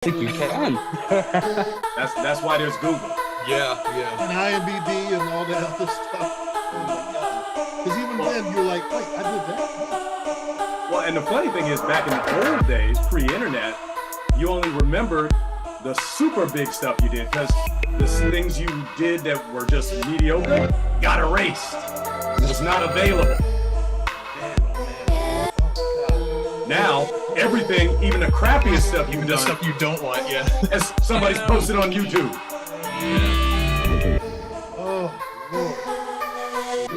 think you can. That's why there's Google. Yeah. And IMDb and all that other stuff. Oh my God. Because even then, you're like, wait, I did that? Well, and the funny thing is, back in the old days, pre-internet, you only remember the super big stuff you did, because the things you did that were just mediocre got erased. It was not available. Now, everything, even the crappiest stuff you've done, stuff you don't want, yeah. as somebody's posted on YouTube. Oh, Lord. I'm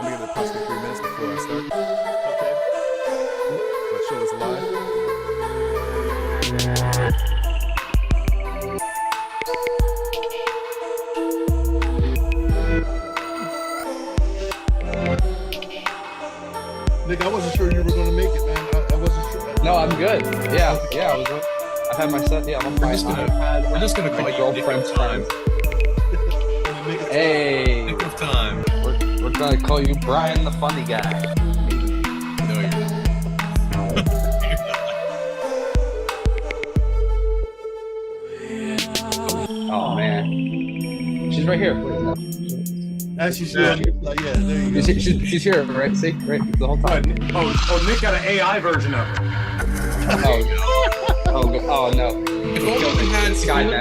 gonna give it approximately 3 minutes before I start. Okay. Let's show this live. Nick, I wasn't sure you were going to make it, man. I wasn't sure. No, I'm good. Yeah. I've had my set. Yeah, I'm We're just gonna call you girlfriend's Nick of Time. Hey, Nick of Time. we're gonna call you Brian the Funny Guy. No, you're not. Oh man, she's right here. As you said, yeah, there you go. She's here, right? See, right, the whole time. Oh, Nick got an AI version of it. Oh no. If only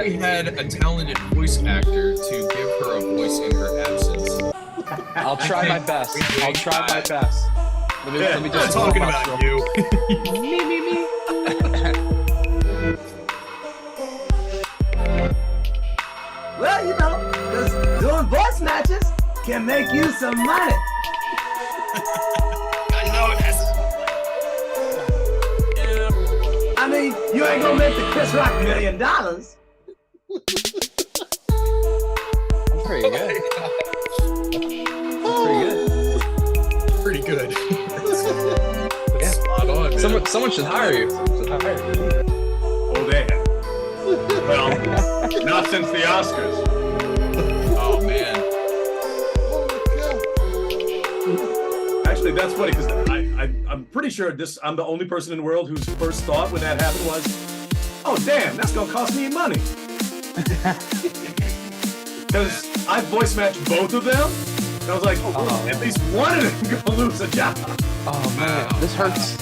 we had a talented voice actor to give her a voice in her absence. I'll try my best. Let me I'm just talking about you. me. Well, you know, just doing voice matches can make you some money. I know that's. I mean, you ain't gonna make the Chris Rock $1 million. That's pretty good. Pretty good. That's spot on, man. Someone should hire you. Oh, they have. Well, not since the Oscars. Oh man. Actually, that's funny, because I'm pretty sure I'm the only person in the world whose first thought when that happened was, oh damn, that's gonna cost me money. Because I voice matched both of them, and I was like, oh, at least one of them gonna lose a job. Oh man, this hurts.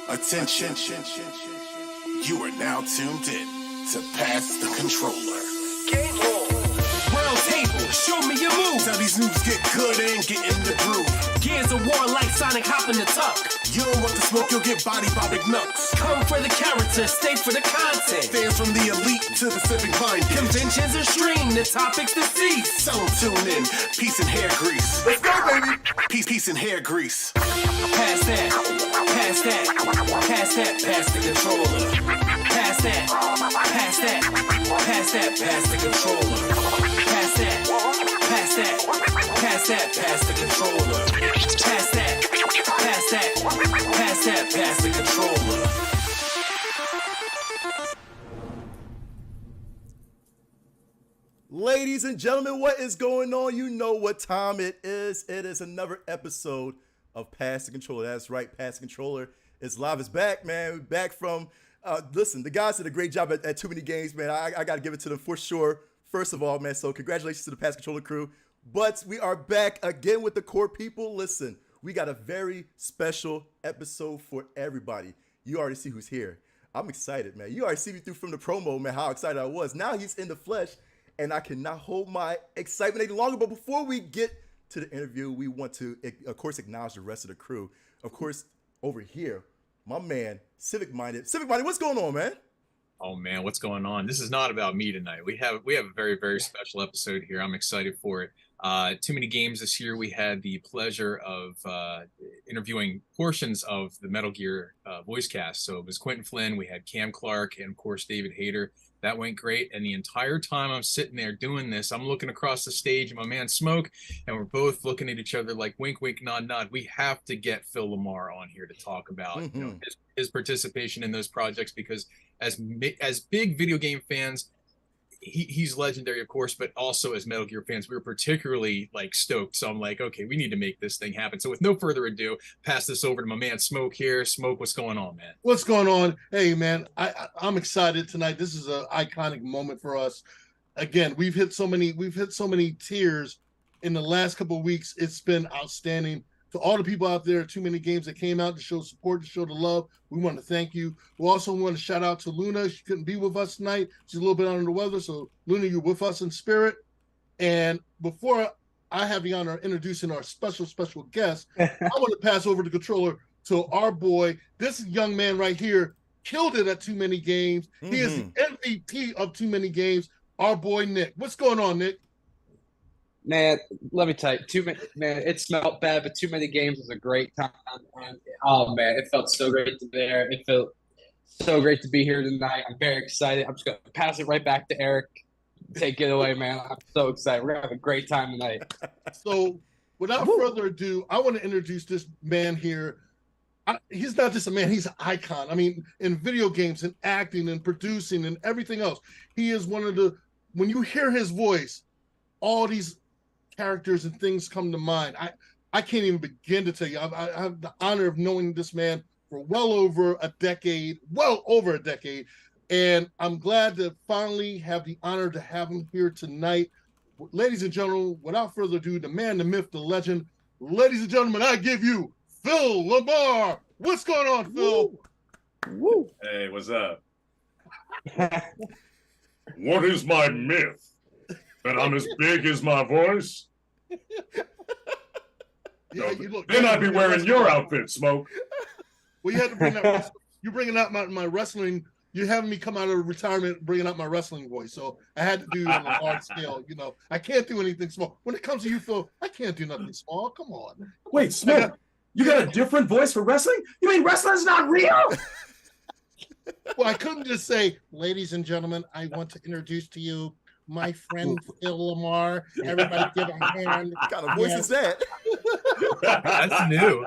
Attention, you are now tuned in to Pass the Controller. Game on. Round table, show me your moves. How these moves get good and get in the groove. Gears of war like Sonic hopping the tuck. You don't want the smoke, you'll get bodied by big nuts. Come for the character, stay for the content. Fans from the elite to the civic minded. Conventions are streamed, the topics deceased. So tune in, peace and hair grease. Let's go, baby. Peace and hair grease. Pass that, pass that, pass that, pass the controller. Pass that, pass that, pass that, pass the controller. Pass that, pass that, pass that, pass the controller. Pass that, pass that, pass that, pass the controller. Ladies and gentlemen, what is going on? You know what time it is. It is another episode of Pass the Controller. That's right, Pass the Controller is live. It's back, man. We're back from, listen, the guys did a great job at Too Many Games, man. I got to give it to them for sure. First of all, man, so congratulations to the Pass the Controller crew. But we are back again with the core people. Listen, we got a very special episode for everybody. You already see who's here. I'm excited, man. You already see me through from the promo, man, how excited I was. Now he's in the flesh, and I cannot hold my excitement any longer. But before we get to the interview, we want to, of course, acknowledge the rest of the crew. Of course, over here, my man, Civic Minded. Civic Minded, what's going on, man? Oh man, what's going on? This is not about me tonight. We have a very, very special episode here. I'm excited for it. Too Many Games this year, we had the pleasure of interviewing portions of the Metal Gear voice cast. So it was Quentin Flynn, we had Cam Clark, and of course David Hayter. That went great. And the entire time I'm sitting there doing this, I'm looking across the stage at my man Smoke, and we're both looking at each other like wink, wink, nod, nod. We have to get Phil LaMarr on here to talk about his participation in those projects, because as big video game fans, he's legendary, of course, but also as Metal Gear fans, we were particularly like stoked. So I'm like, okay, we need to make this thing happen. So with no further ado, pass this over to my man Smoke here. Smoke, what's going on, man? What's going on? Hey, man, I'm excited tonight. This is an iconic moment for us. Again, we've hit so many tiers in the last couple of weeks. It's been outstanding. To all the people out there, Too Many Games that came out to show support, to show the love, we want to thank you. We also want to shout out to Luna. She couldn't be with us tonight. She's a little bit under the weather, so Luna, you're with us in spirit. And before I have the honor of introducing our special guest, I want to pass over the controller to our boy. This young man right here killed it at Too Many Games. He is the MVP of Too Many Games. Our boy Nick. What's going on, Nick? Man, let me tell you, it smelled bad, but Too Many Games was a great time. And, oh man, it felt so great to be there. It felt so great to be here tonight. I'm very excited. I'm just gonna pass it right back to Eric. Take it away, man. I'm so excited. We're gonna have a great time tonight. So, without further ado, I want to introduce this man here. He's not just a man; he's an icon. I mean, in video games, and acting, and producing, and everything else, he is one of the. When you hear his voice, all these characters and things come to mind. I can't even begin to tell you. I have the honor of knowing this man for well over a decade, and I'm glad to finally have the honor to have him here tonight. Ladies and gentlemen, without further ado, the man, the myth, the legend, ladies and gentlemen, I give you Phil LaMarr. What's going on, Phil? Woo. Hey, what's up? What is my myth? That I'm as big as my voice? Yeah, then I'd be wearing your outfit, Smoke. Well, you had to bring that. You're bringing out my wrestling. You're having me come out of retirement, bringing out my wrestling voice. So I had to do it on a large scale. You know, I can't do anything small. When it comes to you, Phil, I can't do nothing small. Come on. Wait, Smoke, you got a different voice for wrestling? You mean wrestling's not real? Well, I couldn't just say, ladies and gentlemen, I want to introduce to you my friend Phil LaMarr. Everybody give a hand. What kind of voice is that? That's new.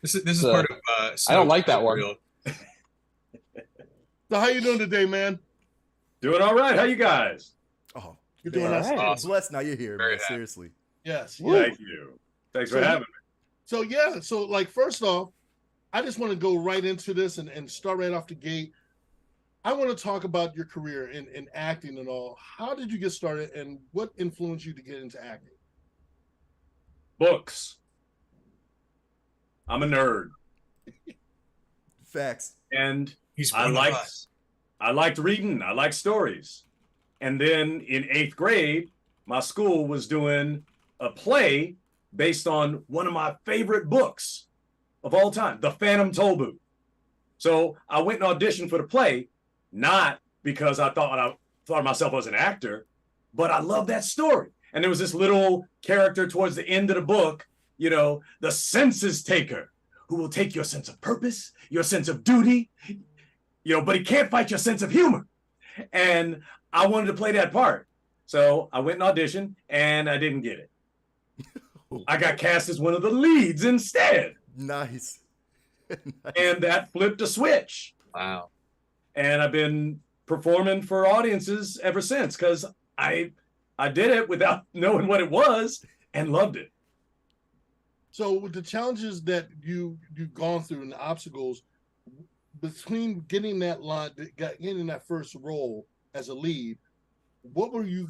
This is part of. I don't like that one. So how you doing today, man? Doing all right. How you guys? Oh, You're doing man, awesome. I'm blessed now you're here, Very man. happy. Seriously. Yes. Thank you. Thanks for having me. So like first off, I just want to go right into this and start right off the gate. I want to talk about your career in acting and all. How did you get started, and what influenced you to get into acting? Books. I'm a nerd. Facts. And He's I one of us. liked reading. I liked stories. And then in 8th grade, my school was doing a play based on one of my favorite books of all time, The Phantom Tollbooth. So I went and auditioned for the play, not because I thought of myself as an actor, but I love that story. And there was this little character towards the end of the book, you know, the census taker, who will take your sense of purpose, your sense of duty, you know, but he can't fight your sense of humor. And I wanted to play that part. So I went and auditioned, and I didn't get it. I got cast as one of the leads instead. Nice. Nice. And that flipped a switch. Wow. And I've been performing for audiences ever since, because I did it without knowing what it was and loved it. So with the challenges that you've gone through and the obstacles between getting that line, getting that first role as a lead, what do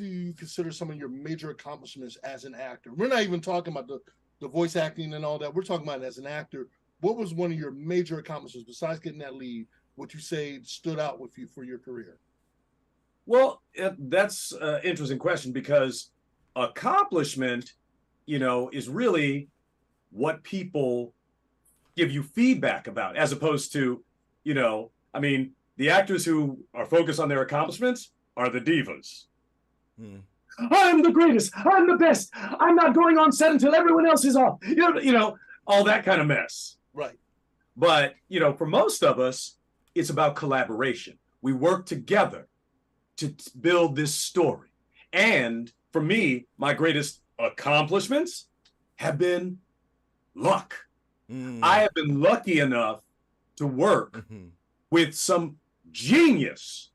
you consider some of your major accomplishments as an actor? We're not even talking about the voice acting and all that. We're talking about as an actor. What was one of your major accomplishments besides getting that lead? What you say stood out with you for your career? Well, that's an interesting question, because accomplishment, you know, is really what people give you feedback about, as opposed to, you know, I mean, the actors who are focused on their accomplishments are the divas. I'm the greatest, I'm the best, I'm not going on set until everyone else is off. All that kind of mess. Right. But, for most of us, it's about collaboration. We work together to build this story. And for me, my greatest accomplishments have been luck. I have been lucky enough to work with some genius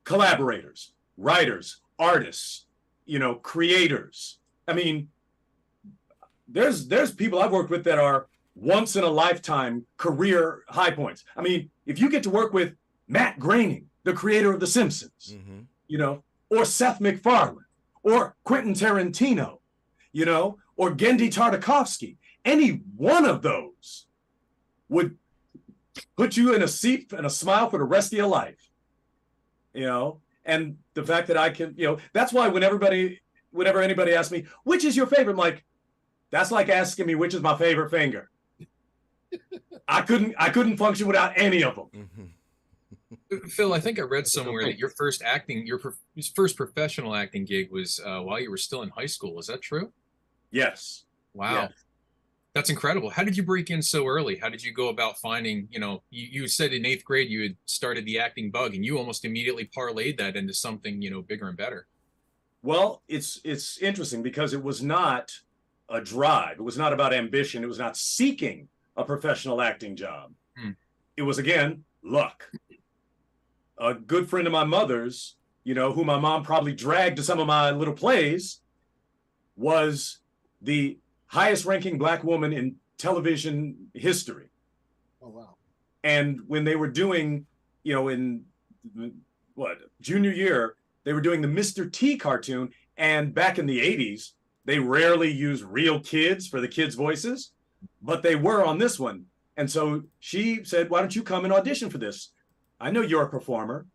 collaborators, writers, artists, creators. I mean, there's people I've worked with that are once in a lifetime career high points. I mean, if you get to work with Matt Groening, the creator of The Simpsons, or Seth MacFarlane, or Quentin Tarantino, or Genndy Tartakovsky, any one of those would put you in a seat and a smile for the rest of your life. And the fact that I can, that's why whenever anybody asks me, which is your favorite, I'm like, that's like asking me which is my favorite finger. I couldn't function without any of them. Phil, I think I read somewhere that your first professional acting gig was while you were still in high school. Is that true? Yes. Wow. Yeah. That's incredible. How did you break in so early? How did you go about finding, you said in 8th grade you had started the acting bug, and you almost immediately parlayed that into something, bigger and better. Well, it's interesting because it was not a drive. It was not about ambition. It was not seeking a professional acting job. It was, again, luck. A good friend of my mother's, who my mom probably dragged to some of my little plays, was the highest ranking Black woman in television history. Oh, wow. And when they were doing, in junior year, they were doing the Mr. T cartoon. And back in the 80s, they rarely used real kids for the kids' voices, but they were on this one. And so she said, why don't you come and audition for this? I know you're a performer.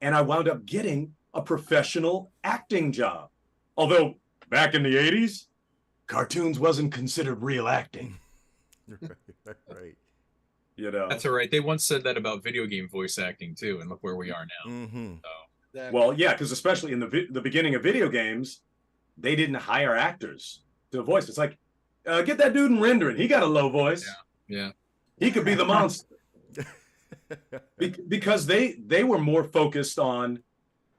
And I wound up getting a professional acting job. Although back in the 80s, cartoons wasn't considered real acting. Right. That's all right. They once said that about video game voice acting too, and look where we are now. So. Well, yeah, because especially in the beginning of video games, they didn't hire actors to voice. It's like, get that dude in rendering. He got a low voice. Yeah. He could be the monster. Because they were more focused on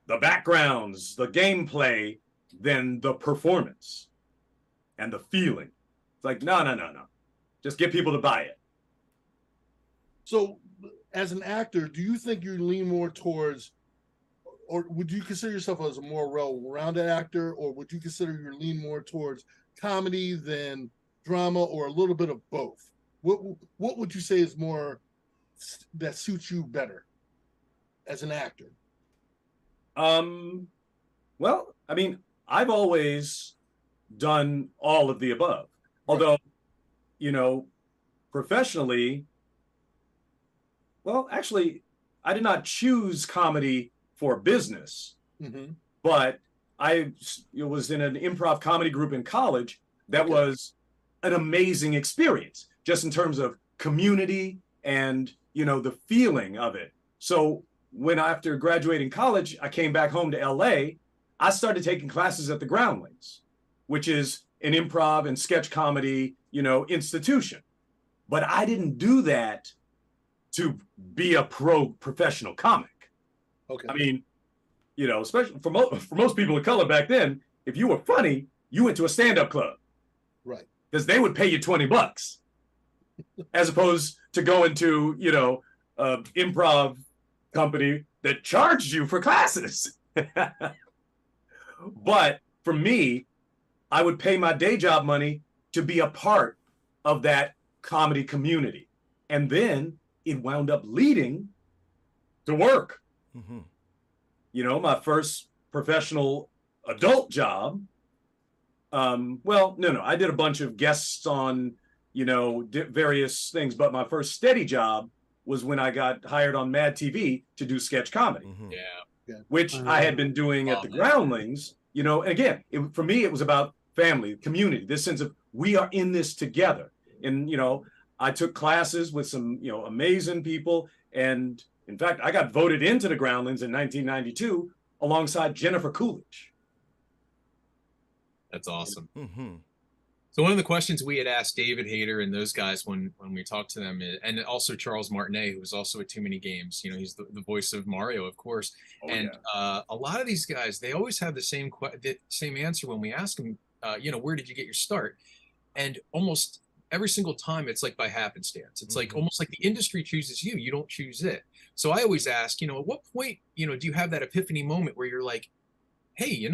the backgrounds, the gameplay, than the performance and the feeling. It's like, no. Just get people to buy it. So as an actor, do you think you lean more towards, or would you consider yourself as a more well-rounded actor, or would you consider you lean more towards comedy than drama, or a little bit of both? What would you say is more that suits you better as an actor? Well, I mean, I've always done all of the above. Although, professionally, well, actually, I did not choose comedy for business, but I was in an improv comedy group in college that was an amazing experience, just in terms of community and, the feeling of it. So when after graduating college, I came back home to LA, I started taking classes at the Groundlings, which is an improv and sketch comedy, institution. But I didn't do that to be a professional comic. Okay. I mean, especially for most people of color back then, if you were funny, you went to a stand-up club. Right. Because they would pay you $20 as opposed to going to, improv company that charged you for classes. But for me, I would pay my day job money to be a part of that comedy community. And then it wound up leading to work. My first professional adult job. I did a bunch of guests on, various things, but my first steady job was when I got hired on Mad TV to do sketch comedy. Which I had been doing at the Groundlings, and again, for me, it was about family, community, this sense of we are in this together. And, I took classes with some, amazing people. And in fact, I got voted into the Groundlings in 1992 alongside Jennifer Coolidge. That's awesome. Mm-hmm. So one of the questions we had asked David Hayter and those guys when we talked to them, and also Charles Martinet, who was also at Too Many Games, he's the voice of Mario, of course. And a lot of these guys, they always have the same answer when we ask them, where did you get your start? And almost every single time, it's like by happenstance. It's like almost like the industry chooses you. You don't choose it. So I always ask, at what point, do you have that epiphany moment where you're like, hey,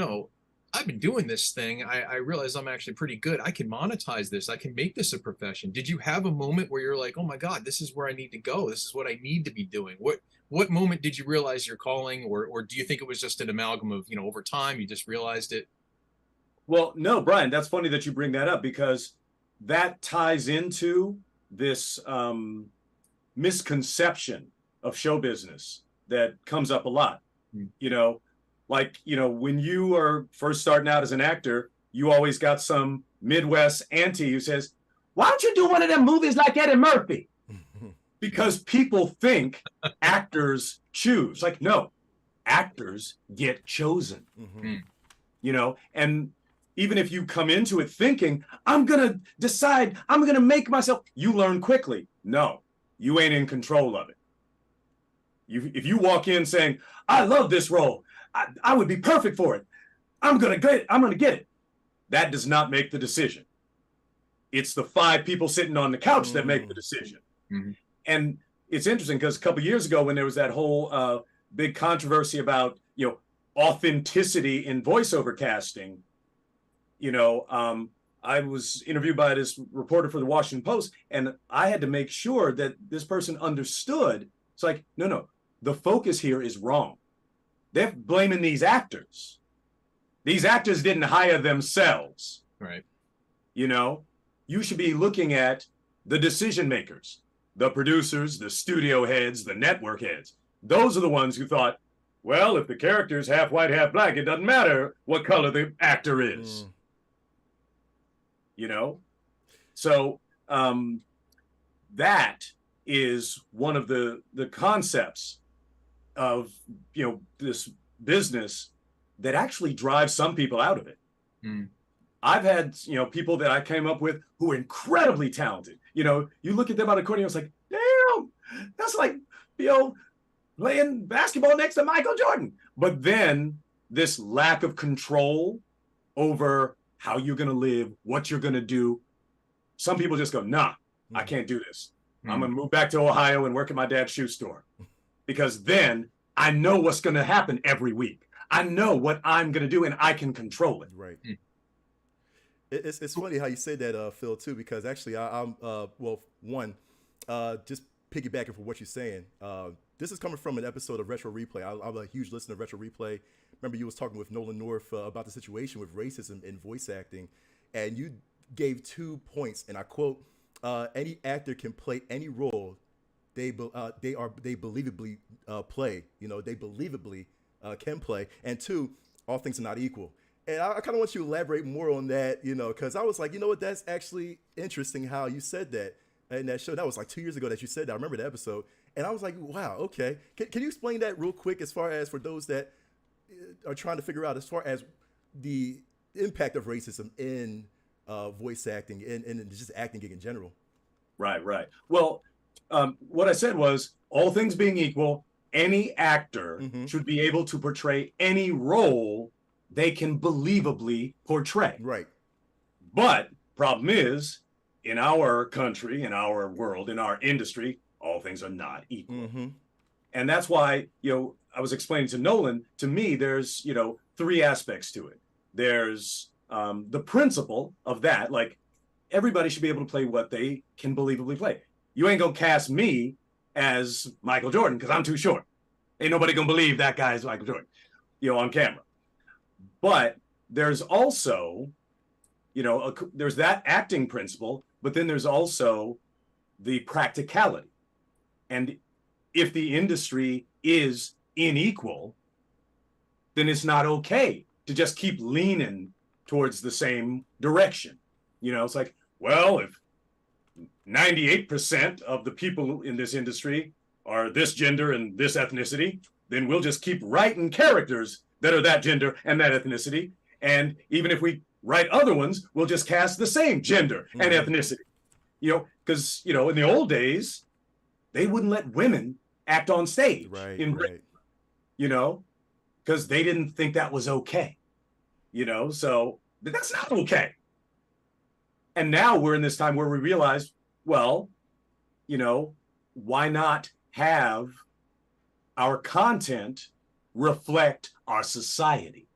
I've been doing this thing. I realize I'm actually pretty good. I can monetize this. I can make this a profession. Did you have a moment where you're like, oh my God, this is where I need to go. This is what I need to be doing. What moment did you realize your calling, or do you think it was just an amalgam of, over time, you just realized it? Well, no, Brian, that's funny that you bring that up, because that ties into this misconception of show business that comes up a lot. When you are first starting out as an actor, you always got some Midwest auntie who says, why don't you do one of them movies like Eddie Murphy? Because people think actors choose. Like, no, actors get chosen. And even if you come into it thinking, I'm going to decide, I'm going to make myself, you learn quickly. No, you ain't in control of it. If you walk in saying, I love this role, I would be perfect for it, I'm going to get it, I'm going to get it. That does not make the decision. It's the 5 people sitting on the couch that make the decision. And it's interesting because a couple of years ago, when there was that whole big controversy about, authenticity in voiceover casting, I was interviewed by this reporter for the Washington Post, and I had to make sure that this person understood. It's like, no, the focus here is wrong. They're blaming these actors. These actors didn't hire themselves. Right. You should be looking at the decision makers, the producers, the studio heads, the network heads. Those are the ones who thought, well, if the character's half white, half black, it doesn't matter what color the actor is. So that is one of the concepts of this business that actually drives some people out of it. I've had people that I came up with who are incredibly talented. You look at them on a court and it's like, damn, that's like playing basketball next to Michael Jordan. But then this lack of control over how you're going to live, what you're going to do. Some people just go, nah, I can't do this. I'm going to move back to Ohio and work at my dad's shoe store, because then I know what's going to happen every week. I know what I'm going to do, and I can control it. Right. It's funny how you say that, Phil, too, because actually I'm just piggybacking from what you're saying. This is coming from an episode of Retro Replay. I'm a huge listener of Retro Replay. Remember, you was talking with Nolan North about the situation with racism in voice acting, and you gave 2 points, and I quote, any actor can play any role they believably play. They believably can play. And 2, all things are not equal. And I kind of want you to elaborate more on that, because I was like, that's actually interesting how you said that in that show. That was like 2 years ago that you said that. I remember the episode. And I was like, wow, okay. Can you explain that real quick, as far as for those that are trying to figure out, as far as the impact of racism in voice acting and just acting in general? Right. Well, what I said was, all things being equal, any actor should be able to portray any role they can believably portray. Right. But problem is, in our country, in our world, in our industry, all things are not equal. And that's why, I was explaining to Nolan, to me, there's, 3 aspects to it. There's the principle of that, like, everybody should be able to play what they can believably play. You ain't gonna cast me as Michael Jordan because I'm too short. Ain't nobody gonna believe that guy's Michael Jordan, on camera. But there's also, there's that acting principle, but then there's also the practicality. And if the industry is unequal, then it's not okay to just keep leaning towards the same direction. It's like, well, if 98% of the people in this industry are this gender and this ethnicity, then we'll just keep writing characters that are that gender and that ethnicity. And even if we write other ones, we'll just cast the same gender and ethnicity. Because in the old days, they wouldn't let women act on stage in Britain, because they didn't think that was okay. So that's not okay. And now we're in this time where we realize, well, why not have our content reflect our society?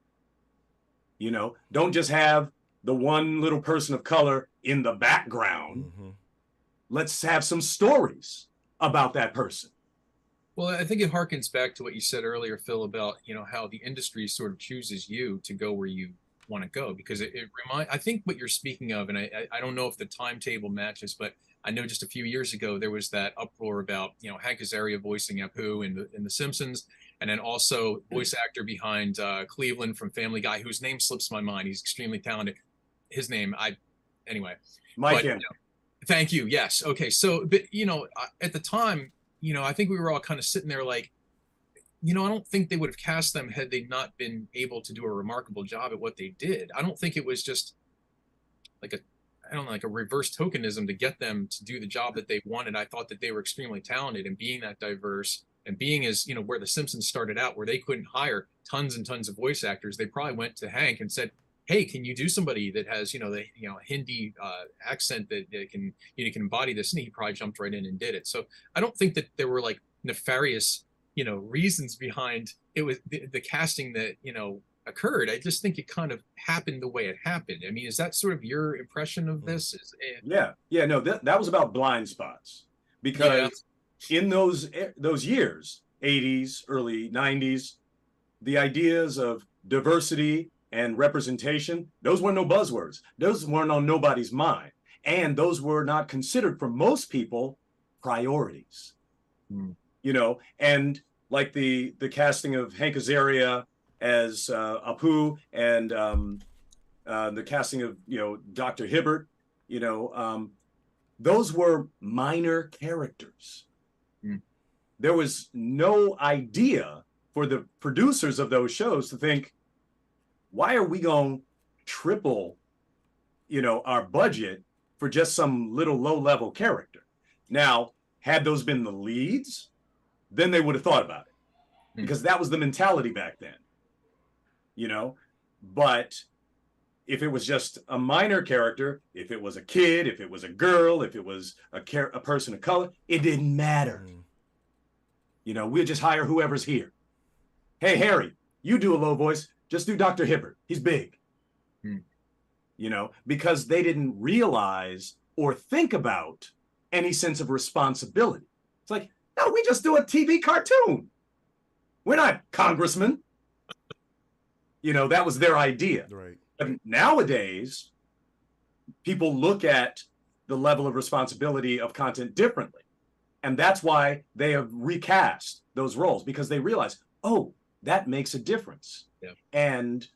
Don't just have the one little person of color in the background. Let's have some stories about that person. Well, I think it harkens back to what you said earlier, Phil, about how the industry sort of chooses you to go where you want to go, because I think what you're speaking of, and I don't know if the timetable matches, but I know just a few years ago there was that uproar about Hank Azaria voicing Apu in The Simpsons, and then also voice actor behind Cleveland from Family Guy, whose name slips my mind. He's extremely talented. His name, anyway. Mike. Thank you. Yes. Okay. So, but at the time, I think we were all kind of sitting there like, I don't think they would have cast them had they not been able to do a remarkable job at what they did. I don't think it was just like a reverse tokenism to get them to do the job that they wanted. I thought that they were extremely talented, and being that diverse and being as, where The Simpsons started out, where they couldn't hire tons and tons of voice actors, they probably went to Hank and said, hey, can you do somebody that has, the Hindi accent that can embody this? And he probably jumped right in and did it. So I don't think that there were like nefarious, reasons behind it. Was the casting that, occurred. I just think it kind of happened the way it happened. I mean, is that sort of your impression of this? No, that was about blind spots, because in those years, 80s, early 90s, the ideas of diversity and representation, those were no buzzwords. Those weren't on nobody's mind. And those were not considered for most people priorities. And like the casting of Hank Azaria as Apu, and the casting of, Dr. Hibbert, those were minor characters. There was no idea for the producers of those shows to think, why are we going to triple, our budget for just some little low-level character? Now, had those been the leads, then they would have thought about it, because that was the mentality back then, But if it was just a minor character, if it was a kid, if it was a girl, if it was a person of color, it didn't matter. We'll just hire whoever's here. Hey, Harry, you do a low voice. Just do Dr. Hibbert. He's big. Because they didn't realize or think about any sense of responsibility. It's like, no, we just do a TV cartoon. We're not congressmen. That was their idea. Right. But nowadays, people look at the level of responsibility of content differently. And that's why they have recast those roles, because they realize, oh, that makes a difference. Yeah. And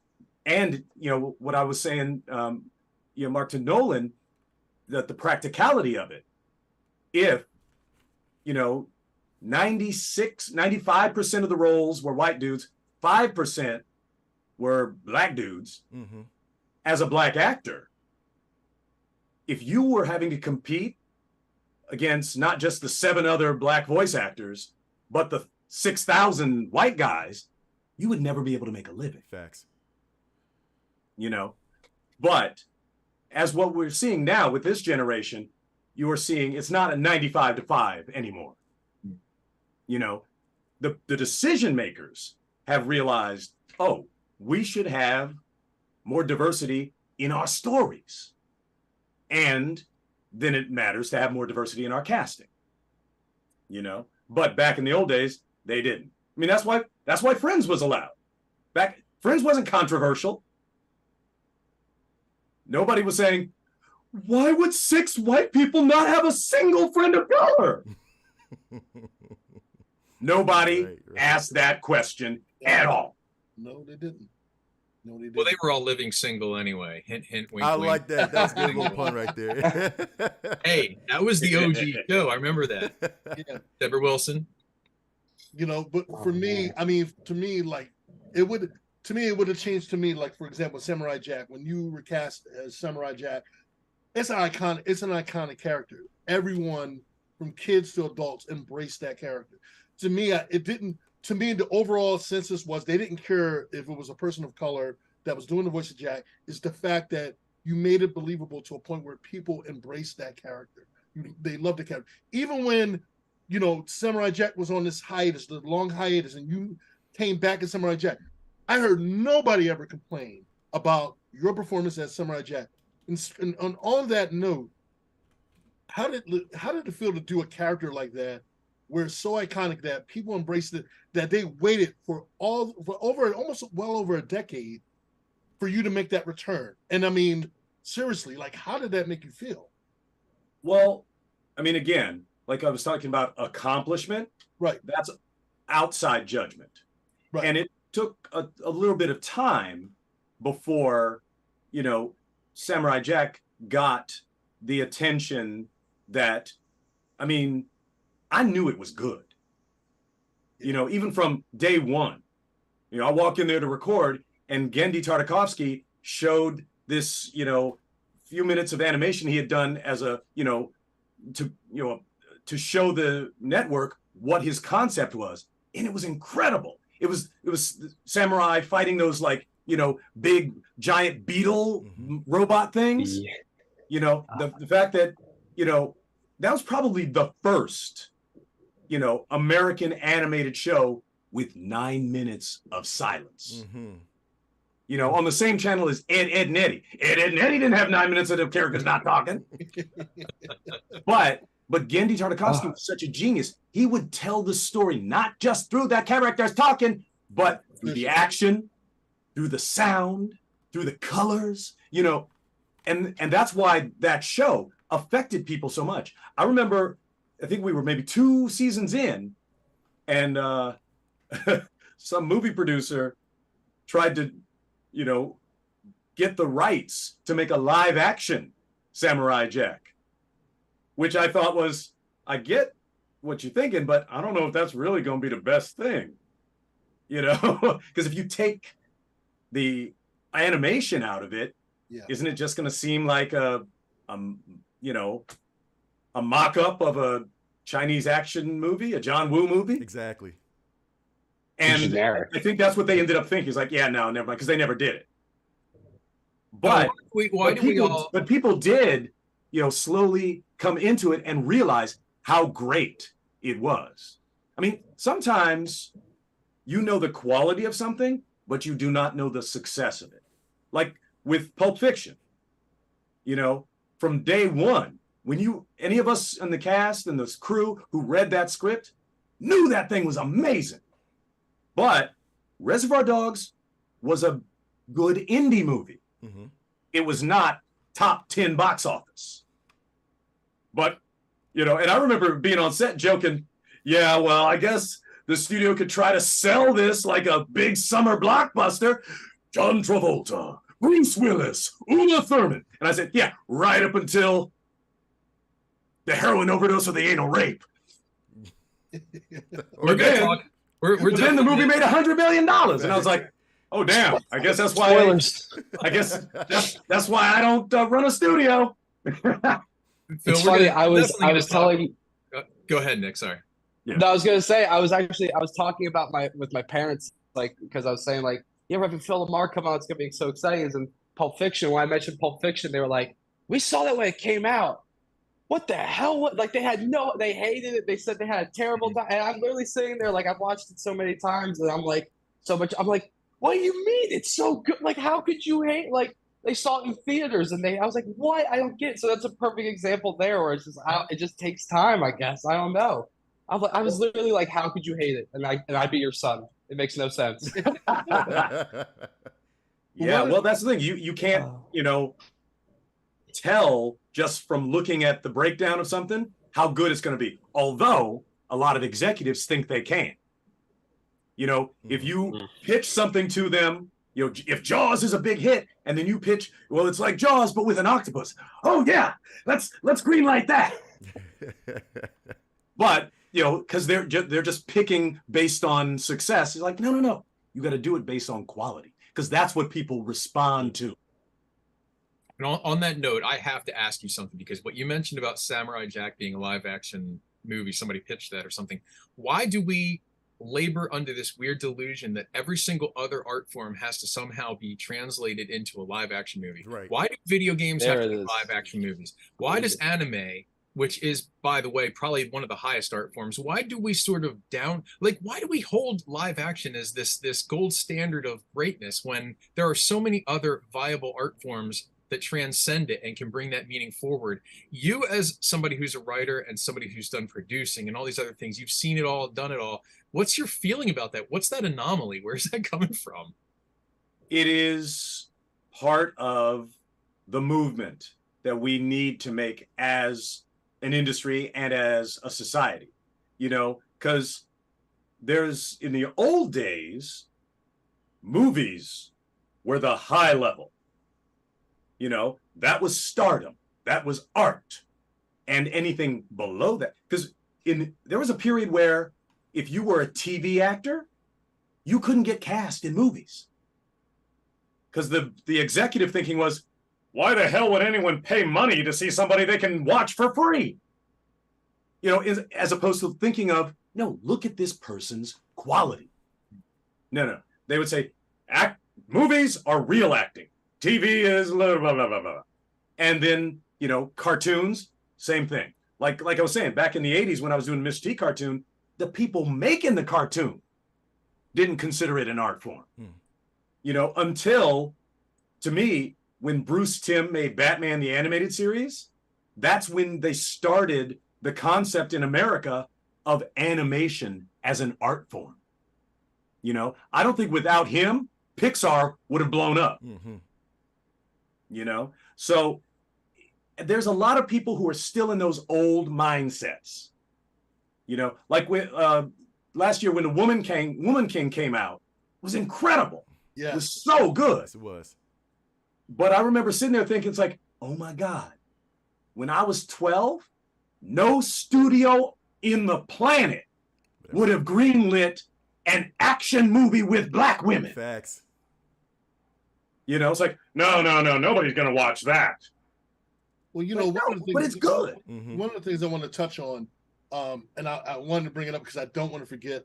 what I was saying, Mark, to Nolan, that the practicality of it, if 95% of the roles were white dudes, 5% were black dudes, as a black actor, if you were having to compete against not just the 7 other black voice actors, but the 6,000 white guys, you would never be able to make a living. Facts. But as what we're seeing now with this generation, you are seeing it's not a 95-5 anymore. The decision makers have realized, oh, we should have more diversity in our stories. And then it matters to have more diversity in our casting. But back in the old days, they didn't. I mean, that's why Friends was allowed. Friends wasn't controversial. Nobody was saying, why would 6 white people not have a single friend of color? Nobody asked that question at all. No, they didn't. Well, they were all living single anyway. Hint, hint, wink, I wink. like that. That's a good little pun right there. Hey, that was the OG show. I remember that. Yeah. Deborah Wilson. But for me, I mean, to me, like, it would, to me, it would have changed to me, like, for example, Samurai Jack. When you were cast as Samurai Jack, it's an iconic character. Everyone from kids to adults embraced that character. To me, the overall census was they didn't care if it was a person of color that was doing the voice of Jack. It's the fact that you made it believable to a point where people embraced that character. They loved the character. Even when, Samurai Jack was on this hiatus, the long hiatus, and you came back as Samurai Jack, I heard nobody ever complain about your performance as Samurai Jack. And on that note, how did it feel to do a character like that, where it's so iconic that people embraced it, that they waited for almost well over a decade for you to make that return? And I mean, seriously, like, how did that make you feel? Well, I mean, again, like I was talking about accomplishment, right? That's outside judgment, right? And it took a little bit of time before, Samurai Jack got the attention that, I mean, I knew it was good. Even from day one, I walk in there to record, and Gendy Tartakovsky showed this, few minutes of animation he had done as to show the network what his concept was, and it was incredible. It was samurai fighting those big giant beetle robot things. Yeah. The fact that that was probably the first American animated show with 9 minutes of silence. On the same channel as Ed, and Eddie. Ed, and Eddie didn't have 9 minutes of the characters not talking. But Gendy Tartakovsky was such a genius. He would tell the story not just through that characters talking, but through the action, through the sound, through the colors, and that's why that show affected people so much. I remember, I think we were maybe 2 seasons in, and some movie producer tried to, get the rights to make a live action Samurai Jack, which I thought was, I get what you're thinking, but I don't know if that's really going to be the best thing, because if you take the animation out of it, isn't it just going to seem like a mock-up of a Chinese action movie, a John Woo movie? Exactly. And I think that's what they ended up thinking. It's like, yeah, no, never mind, because they never did it. But people did, slowly come into it and realize how great it was. I mean, sometimes the quality of something, but you do not know the success of it. Like with Pulp Fiction, from day one, when any of us in the cast and this crew who read that script knew that thing was amazing. But Reservoir Dogs was a good indie movie. It was not top 10 box office. But, and I remember being on set joking, yeah, well, I guess the studio could try to sell this like a big summer blockbuster. John Travolta, Bruce Willis, Uma Thurman. And I said, yeah, right up until the heroin overdose or the anal rape. But then the movie made $100 million. And I was like, oh, damn. I guess that's why. That's why I don't run a studio. It's funny. I was telling. Go ahead, Nick. Sorry. Yeah. No, I was gonna say I was talking about with my parents, because I was saying yeah, we're having Phil LaMarr come out. It's gonna be so exciting. And Pulp Fiction. When I mentioned Pulp Fiction, they were like, "We saw that when it came out. What the hell? What?" They hated it. They said they had a terrible time. And I'm literally sitting there I've watched it so many times, and I'm like, what do you mean? It's so good. How could you hate? They saw it in theaters, and I was like, what? I don't get it. So that's a perfect example there, where it's just, it just takes time, I guess. I don't know. I was literally like, how could you hate it? And I'd be your son. It makes no sense. Yeah, well, that's the thing. You can't, tell just from looking at the breakdown of something how good it's going to be. Although a lot of executives think they can. If you pitch something to them, if Jaws is a big hit, and then you pitch, well, it's like Jaws but with an octopus. Oh yeah, let's greenlight that. But because they're just picking based on success. It's like, no, you got to do it based on quality. because that's what people respond to. And on that note, I have to ask you something, because what you mentioned about Samurai Jack being a live action movie, somebody pitched that or something. Why do we labor under this weird delusion that every single other art form has to somehow be translated into a live action movie? Right. Why do video games There have to it be is. live action movies? Why does anime, which is, by the way, probably one of the highest art forms, why do we sort of why do we hold live action as this gold standard of greatness when there are so many other viable art forms that transcend it and can bring that meaning forward? You, as somebody who's a writer and somebody who's done producing and all these other things, you've seen it all, done it all. What's your feeling about that? What's that anomaly? Where's that coming from? It is part of the movement that we need to make as an industry and as a society, because there's, in the old days, movies were the high level. That was stardom, that was art, and anything below that. Because there was a period where if you were a TV actor, you couldn't get cast in movies. Because the executive thinking was, why the hell would anyone pay money to see somebody they can watch for free? As opposed to thinking of, no, look at this person's quality. No. They would say, movies are real acting. TV is blah, blah, blah, blah, blah. And then, cartoons, same thing. Like I was saying, back in the 80s when I was doing Miss T cartoon, the people making the cartoon didn't consider it an art form. Until, to me, when Bruce Timm made Batman the Animated Series, that's when they started the concept in America of animation as an art form. I don't think without him, Pixar would have blown up. Mm-hmm. So there's a lot of people who are still in those old mindsets. Like last year when the Woman King came out, it was incredible. Yeah. It was so good. Yes, it was. But I remember sitting there thinking, it's like, oh my God, when I was 12, no studio in the planet would have greenlit an action movie with black women. Facts. It's like, no, nobody's going to watch that. Well, But it's good. Mm-hmm. One of the things I want to touch on, and I wanted to bring it up because I don't want to forget,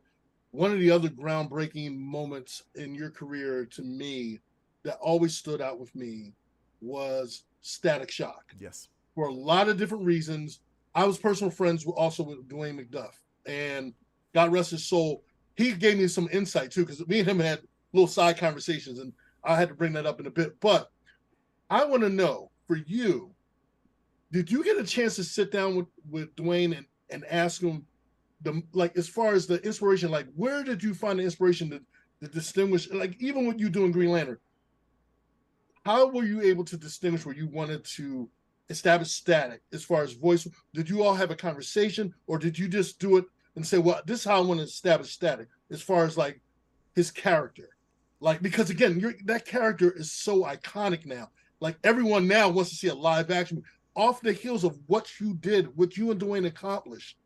one of the other groundbreaking moments in your career to me that always stood out with me was Static Shock. Yes. For a lot of different reasons. I was personal friends also with Dwayne McDuff, and God rest his soul, he gave me some insight too, because me and him had little side conversations, and I had to bring that up in a bit. But I want to know, for you, did you get a chance to sit down with Dwayne and ask him, as far as the inspiration, where did you find the inspiration to distinguish, even what you do in Green Lantern, how were you able to distinguish where you wanted to establish Static as far as voice? Did you all have a conversation, or did you just do it and say, well, this is how I want to establish Static as far as his character? Because again, that character is so iconic now. Everyone now wants to see a live action off the heels of what you did, what you and Dwayne accomplished.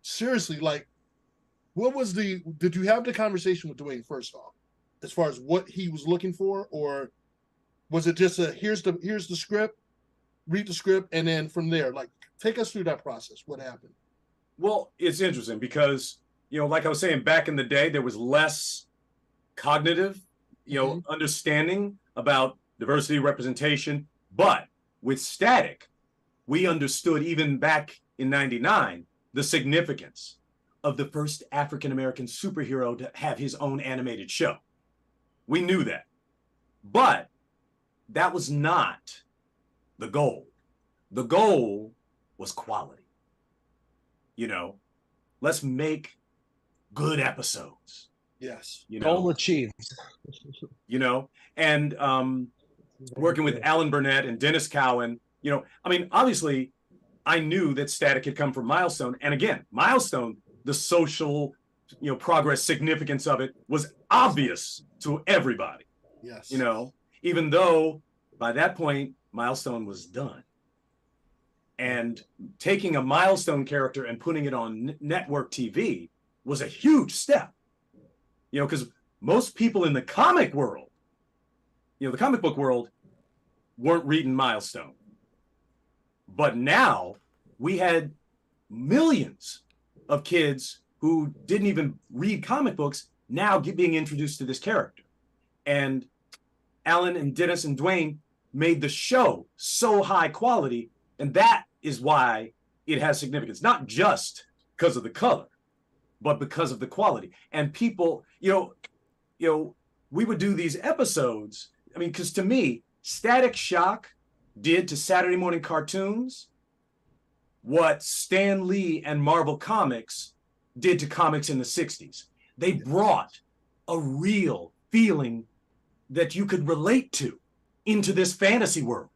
Seriously, did you have the conversation with Dwayne first off, as far as what he was looking for, or was it just here's the script, read the script, and then from there, take us through that process. What happened? Well, it's interesting because, like I was saying, back in the day, there was less cognitive, understanding about diversity, representation. But with Static, we understood even back in '99 the significance of the first African-American superhero to have his own animated show. We knew that. But that was not the goal. The goal was quality. Let's make good episodes. Yes. Goal achieved. And working with Alan Burnett and Dennis Cowan, obviously I knew that Static had come from Milestone. And again, Milestone, the social, progress significance of it was obvious to everybody. Yes. Even though by that point, Milestone was done. And taking a Milestone character and putting it on network TV was a huge step. Because most people in the comic world the comic book world weren't reading Milestone. But now we had millions of kids who didn't even read comic books now being introduced to this character. And Alan and Dennis and Dwayne made the show so high quality, and that is why it has significance, not just because of the color, but because of the quality. And people, we would do these episodes. I mean, because to me, Static Shock did to Saturday morning cartoons what Stan Lee and Marvel Comics did to comics in the 60s. They brought a real feeling that you could relate to into this fantasy world.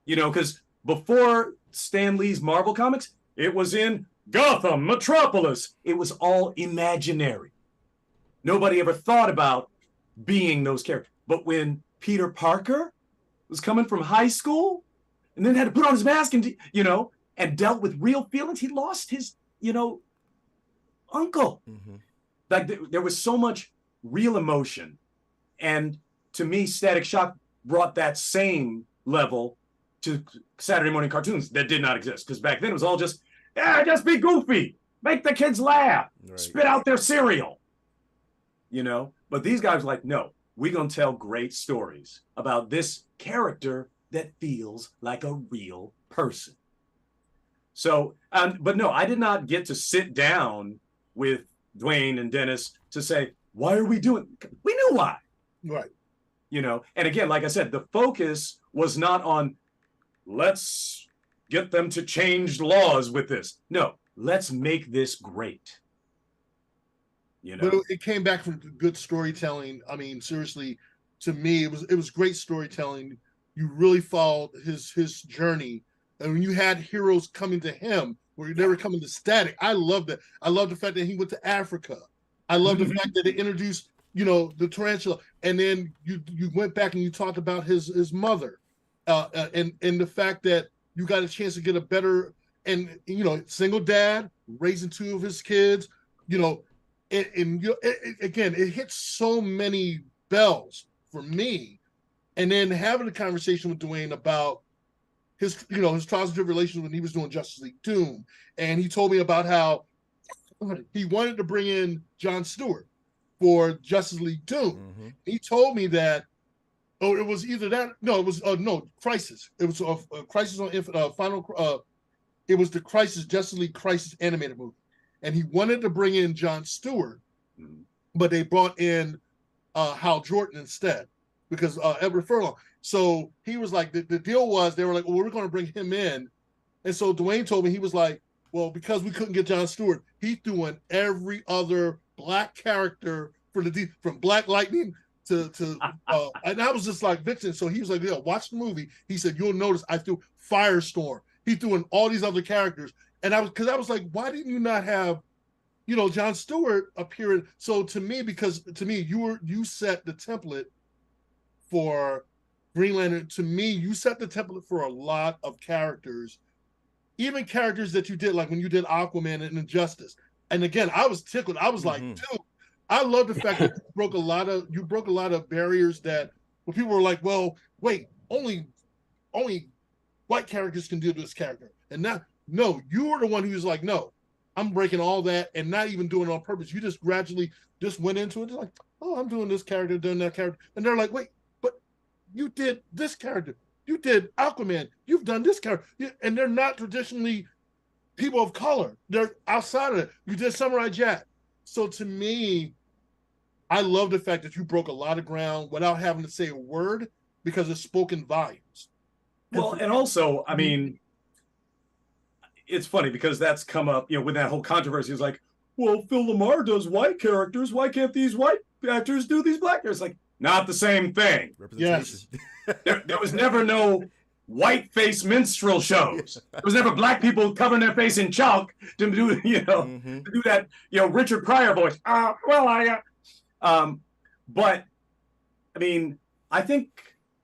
Because before Stan Lee's Marvel Comics, it was in Gotham, Metropolis. It was all imaginary. Nobody ever thought about being those characters. But when Peter Parker was coming from high school and then had to put on his mask and, and dealt with real feelings, he lost his, uncle. Mm-hmm. Like there was so much real emotion. And to me, Static Shock brought that same level to Saturday morning cartoons that did not exist. Because back then it was all just be goofy, make the kids laugh, right, spit out their cereal, But these guys were like, no, we're going to tell great stories about this character that feels like a real person. So, but no, I did not get to sit down with Dwayne and Dennis to say, why are we doing? We knew why. Right. And again, like I said, the focus was not on let's get them to change laws with this. No, let's make this great. But it came back from good storytelling. I mean, seriously, to me, it was great storytelling. You really followed his journey. And when you had heroes coming to him, where they were coming to Static, I loved that. I love the fact that he went to Africa. I love the fact that they introduced, the tarantula, and then you went back and you talked about his mother, and the fact that you got a chance to get a better and single dad raising two of his kids, again, it hits so many bells for me, and then having a conversation with Dwayne about his trials and tribulations when he was doing Justice League Doom, and he told me about how he wanted to bring in Jon Stewart for Justice League Doom. Mm-hmm. He told me that, it was either that, no, it was Crisis. It was Crisis on Infinite Final. It was the Crisis Justice League Crisis animated movie, and he wanted to bring in Jon Stewart, but they brought in Hal Jordan instead because Edward Furlong. So he was like, the deal was they were like, well, we're going to bring him in, and so Dwayne told me, he was like, well, because we couldn't get Jon Stewart, he threw in every other black character from Black Lightning to and I was just like, Vixen. So he was like, yeah, watch the movie. He said, you'll notice I threw Firestorm. He threw in all these other characters. And I was like, why didn't you not have, Jon Stewart appearing? So to me, you set the template for Green Lantern. To me, you set the template for a lot of characters, even characters that you did, like when you did Aquaman and Injustice. And again, I was tickled. I was like, dude, I love the fact that you broke a lot of barriers that where people were like, well, wait, only white characters can do this character. And no, you were the one who was like, no, I'm breaking all that and not even doing it on purpose. You just gradually just went into it. Like, oh, I'm doing this character, doing that character. And they're like, wait, but you did this character. You did Aquaman. You've done this character. And they're not traditionally people of color. They're outside of it. You did Samurai Jack. So to me, I love the fact that you broke a lot of ground without having to say a word because it's spoken volumes. Well, and also, I mean, it's funny because that's come up, with that whole controversy. It's like, well, Phil LaMarr does white characters. Why can't these white actors do these black characters? Like, not the same thing. Representation. Yes. There was never no white face minstrel shows. There was never black people covering their face in chalk to do, to do that, Richard Pryor voice. But I mean, I think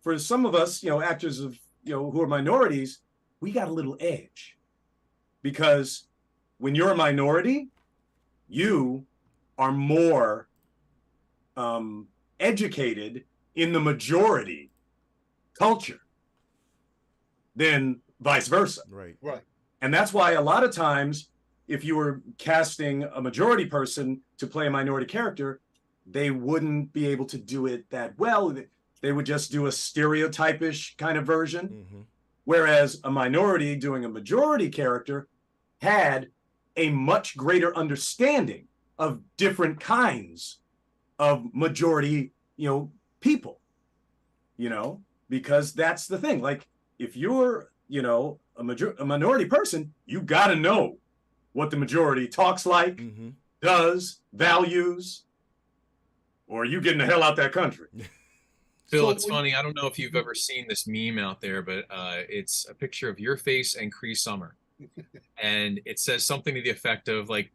for some of us, actors of, who are minorities, we got a little edge because when you're a minority, you are more educated in the majority culture than vice versa. Right. Right. And that's why a lot of times, if you were casting a majority person to play a minority character, they wouldn't be able to do it that well. They would just do a stereotypish kind of version. Mm-hmm. Whereas a minority doing a majority character had a much greater understanding of different kinds of majority, people, because that's the thing. Like, if you're, a minority person, you got to know what the majority talks like, Mm-hmm. does, values, or you getting the hell out that country. Phil, So it's funny. I don't know if you've ever seen this meme out there, but it's a picture of your face and Cree Summer. And it says something to the effect of, like,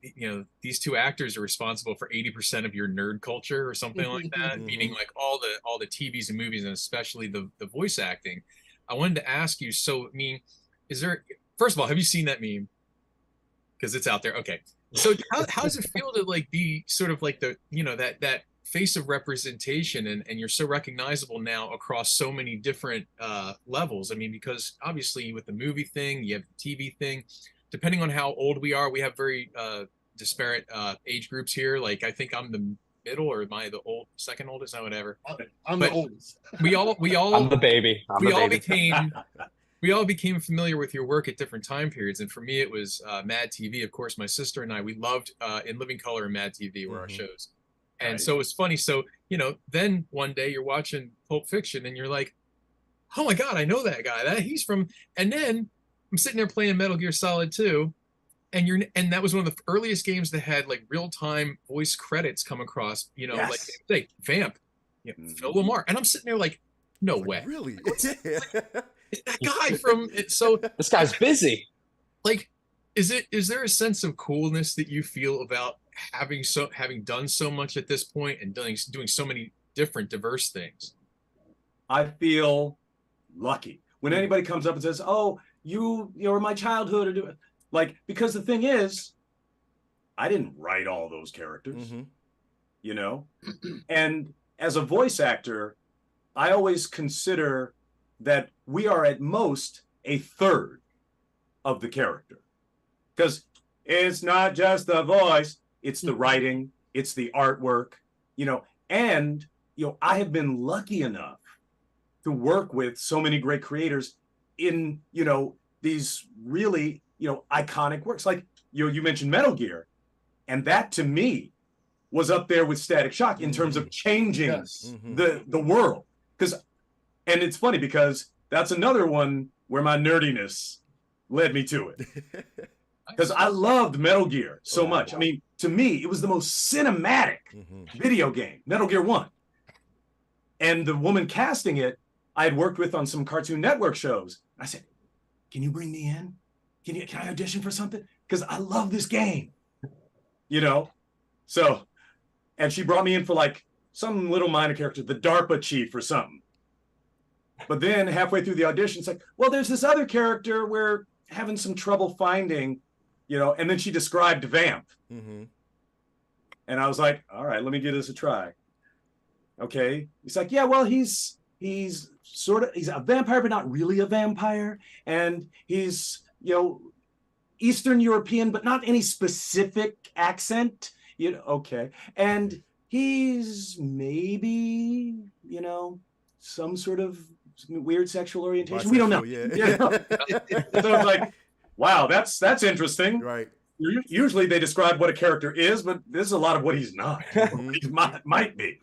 these two actors are responsible for 80% of your nerd culture or something like that, meaning like all the TVs and movies, and especially the voice acting. I wanted to ask you, so, I mean, first of all, have you seen that meme? Because it's out there. Okay. So how does it feel to like be sort of like the, that face of representation, and you're so recognizable now across so many different levels? I mean, because obviously with the movie thing, you have the TV thing, depending on how old we are, we have very disparate age groups here. Like, I think I'm the middle, or am I the second oldest? No, whatever. I'm But the oldest. we all I'm the baby. we all became familiar with your work at different time periods. And for me, it was Mad TV. Of course, my sister and I, we loved In Living Color and Mad TV were our shows. And Right. so it's funny. So, then one day you're watching Pulp Fiction and you're like, oh my God, I know that guy. He's from, and then I'm sitting there playing Metal Gear Solid 2. And that was one of the earliest games that had like real-time voice credits come across, Yes. like Vamp, Phil LaMarr. And I'm sitting there like, no Like, way. really? That guy from it. So This guy's busy. like, is there a sense of coolness that you feel about having done so much at this point and doing so many different diverse things? I feel lucky when anybody comes up and says, "Oh, you're my childhood," or do it. Like, because the thing is, I didn't write all those characters, Mm-hmm. And as a voice actor, I always consider that we are at most a third of the character, because it's not just the voice, it's the writing, it's the artwork, and I have been lucky enough to work with so many great creators in these really iconic works. Like you mentioned Metal Gear, and that to me was up there with Static Shock in terms of changing Yes. the world. And it's funny because that's another one where my nerdiness led me to it. Because I loved Metal Gear so much. I mean, to me, it was the most cinematic video game, Metal Gear 1. And the woman casting it, I had worked with on some Cartoon Network shows. I said, "Can you bring me in? Can I audition for something? Because I love this game." So, and she brought me in for like some little minor character, the DARPA chief or something. But then halfway through the audition, it's like, "Well, there's this other character we're having some trouble finding," and then she described Vamp. Mm-hmm. And I was like, "All right, let me give this a try." Okay. He's like, "Yeah, well, he's a vampire, but not really a vampire. And he's, Eastern European, but not any specific accent, okay. And he's maybe, some sort of weird sexual orientation. We don't know." Yeah. So I was like, wow, that's interesting. Right. Usually they describe what a character is, but this is a lot of what he's not. What he might be.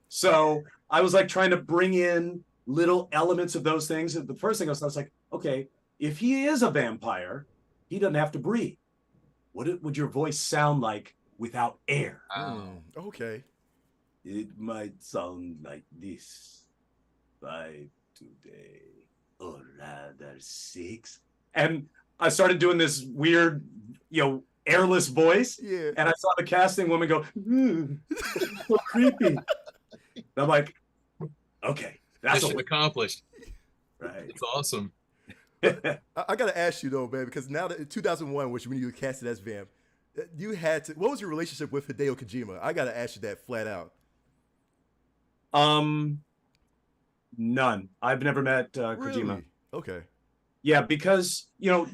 So I was like trying to bring in little elements of those things. And the first thing I was like, okay, if he is a vampire, he doesn't have to breathe. What would your voice sound like without air? Okay. It might sound like this. 5 today, or rather 6. And I started doing this weird, airless voice. Yeah. And I saw the casting woman go, so creepy. And I'm like, okay, that's Mission accomplished. right. It's awesome. I gotta ask you though, man, because now that in 2001, which when you were casted as Vamp, you had to. What was your relationship with Hideo Kojima? I gotta ask you that flat out. None. I've never met Kojima. Really? Okay. Yeah, because the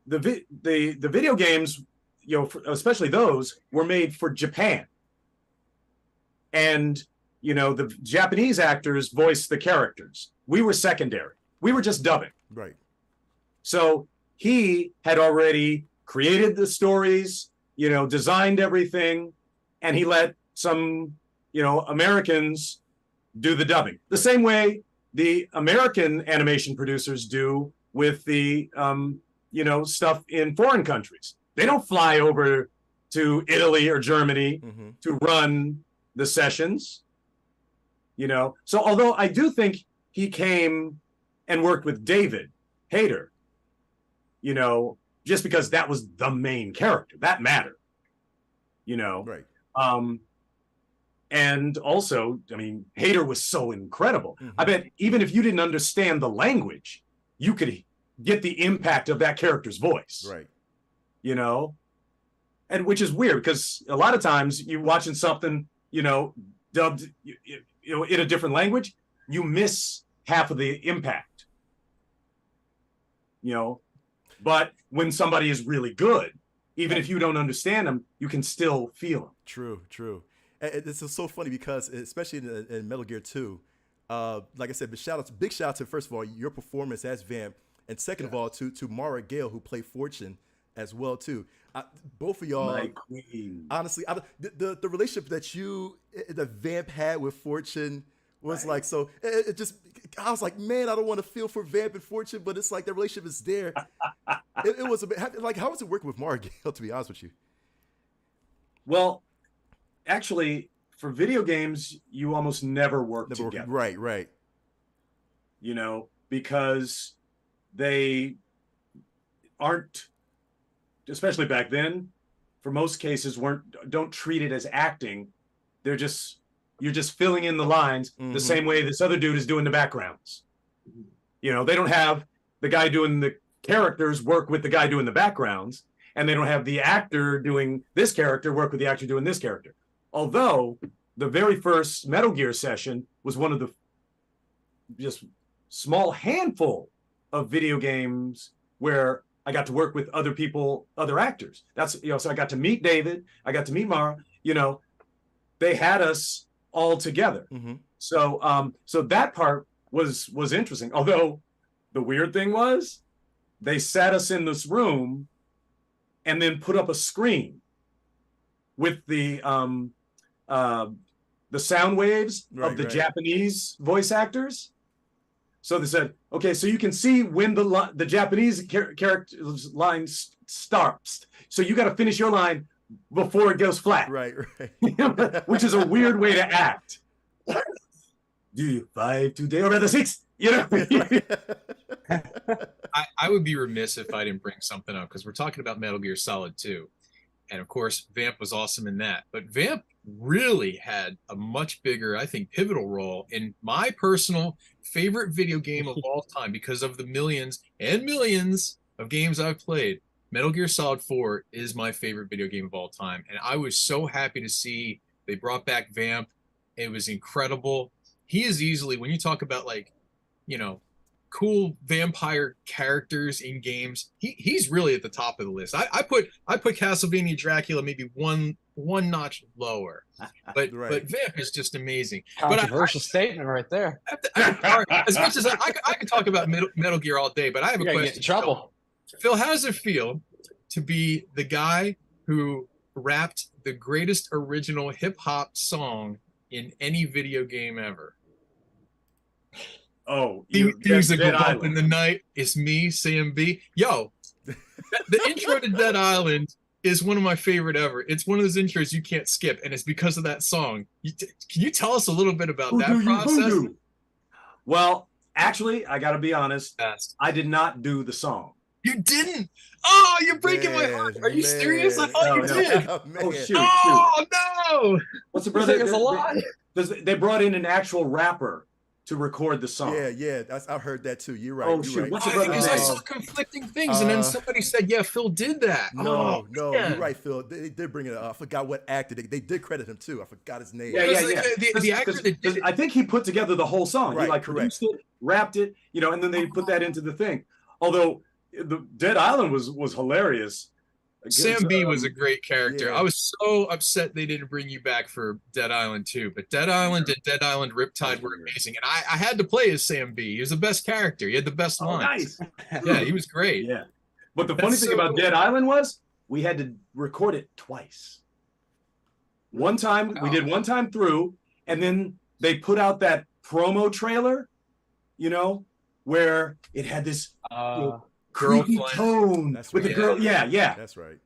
video games, especially those, were made for Japan, and the Japanese actors voiced the characters. We were secondary. We were just dubbing. Right. So he had already created the stories, designed everything, and he let some, Americans do the dubbing. The same way the American animation producers do with the, stuff in foreign countries. They don't fly over to Italy or Germany to run the sessions, So although I do think he came and worked with David Hayter, just because that was the main character, that mattered, Right. And also, Hayter was so incredible. I bet even if you didn't understand the language, you could get the impact of that character's voice. Right. And which is weird because a lot of times you're watching something, dubbed, in a different language, you miss half of the impact. But when somebody is really good, even if you don't understand them, you can still feel them. True. And this is so funny because, especially in Metal Gear 2, like I said, big shout out to, first of all, your performance as Vamp, and second of all, to Mara Gale, who played Fortune as well, too. Both of y'all, My queen. honestly, the relationship that Vamp had with Fortune was like, so it just, I was like, man, I don't want to feel for Vamp and Fortune, but it's like the relationship is there. it was a bit, like, how was it working with Mara Gale, to be honest with you? Well, actually, for video games, you almost never work together. Right. Because they aren't, especially back then, for most cases, don't treat it as acting. You're just filling in the lines the same way this other dude is doing the backgrounds. They don't have the guy doing the characters work with the guy doing the backgrounds, and they don't have the actor doing this character work with the actor doing this character. Although the very first Metal Gear session was one of the just small handful of video games where I got to work with other people, other actors. That's, so I got to meet David, I got to meet Mara, they had us all together. So that part was interesting. Although the weird thing was they sat us in this room and then put up a screen with the sound waves of the Japanese voice actors. So they said, okay, so you can see when the Japanese character's line starts. So you got to finish your line before it goes flat. Right. Which is a weird way to act. Do you 5 today or rather 6? I would be remiss if I didn't bring something up because we're talking about Metal Gear Solid 2. And of course, Vamp was awesome in that. But Vamp really had a much bigger, I think, pivotal role in my personal favorite video game of all time because of the millions and millions of games I've played. Metal Gear Solid 4 is my favorite video game of all time. And I was so happy to see they brought back Vamp. It was incredible. He is easily, when you talk about cool vampire characters in games, he's really at the top of the list. I put Castlevania Dracula maybe one notch lower, but Vamp is just amazing. Controversial statement right there. As much as I could talk about Metal Gear all day, but I have a question. Get in trouble. Phil, how does it feel to be the guy who rapped the greatest original hip hop song in any video game ever? Oh, music will bump in the night. It's me, CMB. Yo, the intro to Dead Island is one of my favorite ever. It's one of those intros you can't skip, and it's because of that song. Can you tell us a little bit about that process? Well, actually, I got to be honest. I did not do the song. You didn't? Oh, you're breaking my heart. Are you serious? I thought you did. Oh, shoot. Oh, no. What's the brother? It's a lie. They brought in an actual rapper to record the song. Yeah. I've heard that too. You're right. Oh, you're shoot. right. What's your Because brother's I name? saw conflicting things, and then somebody said, "Yeah, Phil did that." No, Oh, you're man. right, Phil. They did bring it up. I forgot what actor. They did credit him too. I forgot his name. Yeah. The actor that did it. I think he put together the whole song. Right, He like correct. produced it, rapped it, and then they put that into the thing. Although the Dead Island was hilarious. Sam B was a great character. Yeah. I was so upset they didn't bring you back for Dead Island 2, but Dead Island and Dead Island Riptide were amazing, and I had to play as Sam B. He was the best character. He had the best lines. Nice. Yeah, he was great. Yeah. But the funny That's thing so about cool. Dead Island was we had to record it twice. One time, we did one time through, and then they put out that promo trailer, where it had this creepy Girlfriend. tone That's with right. the girl. Yeah. That's right.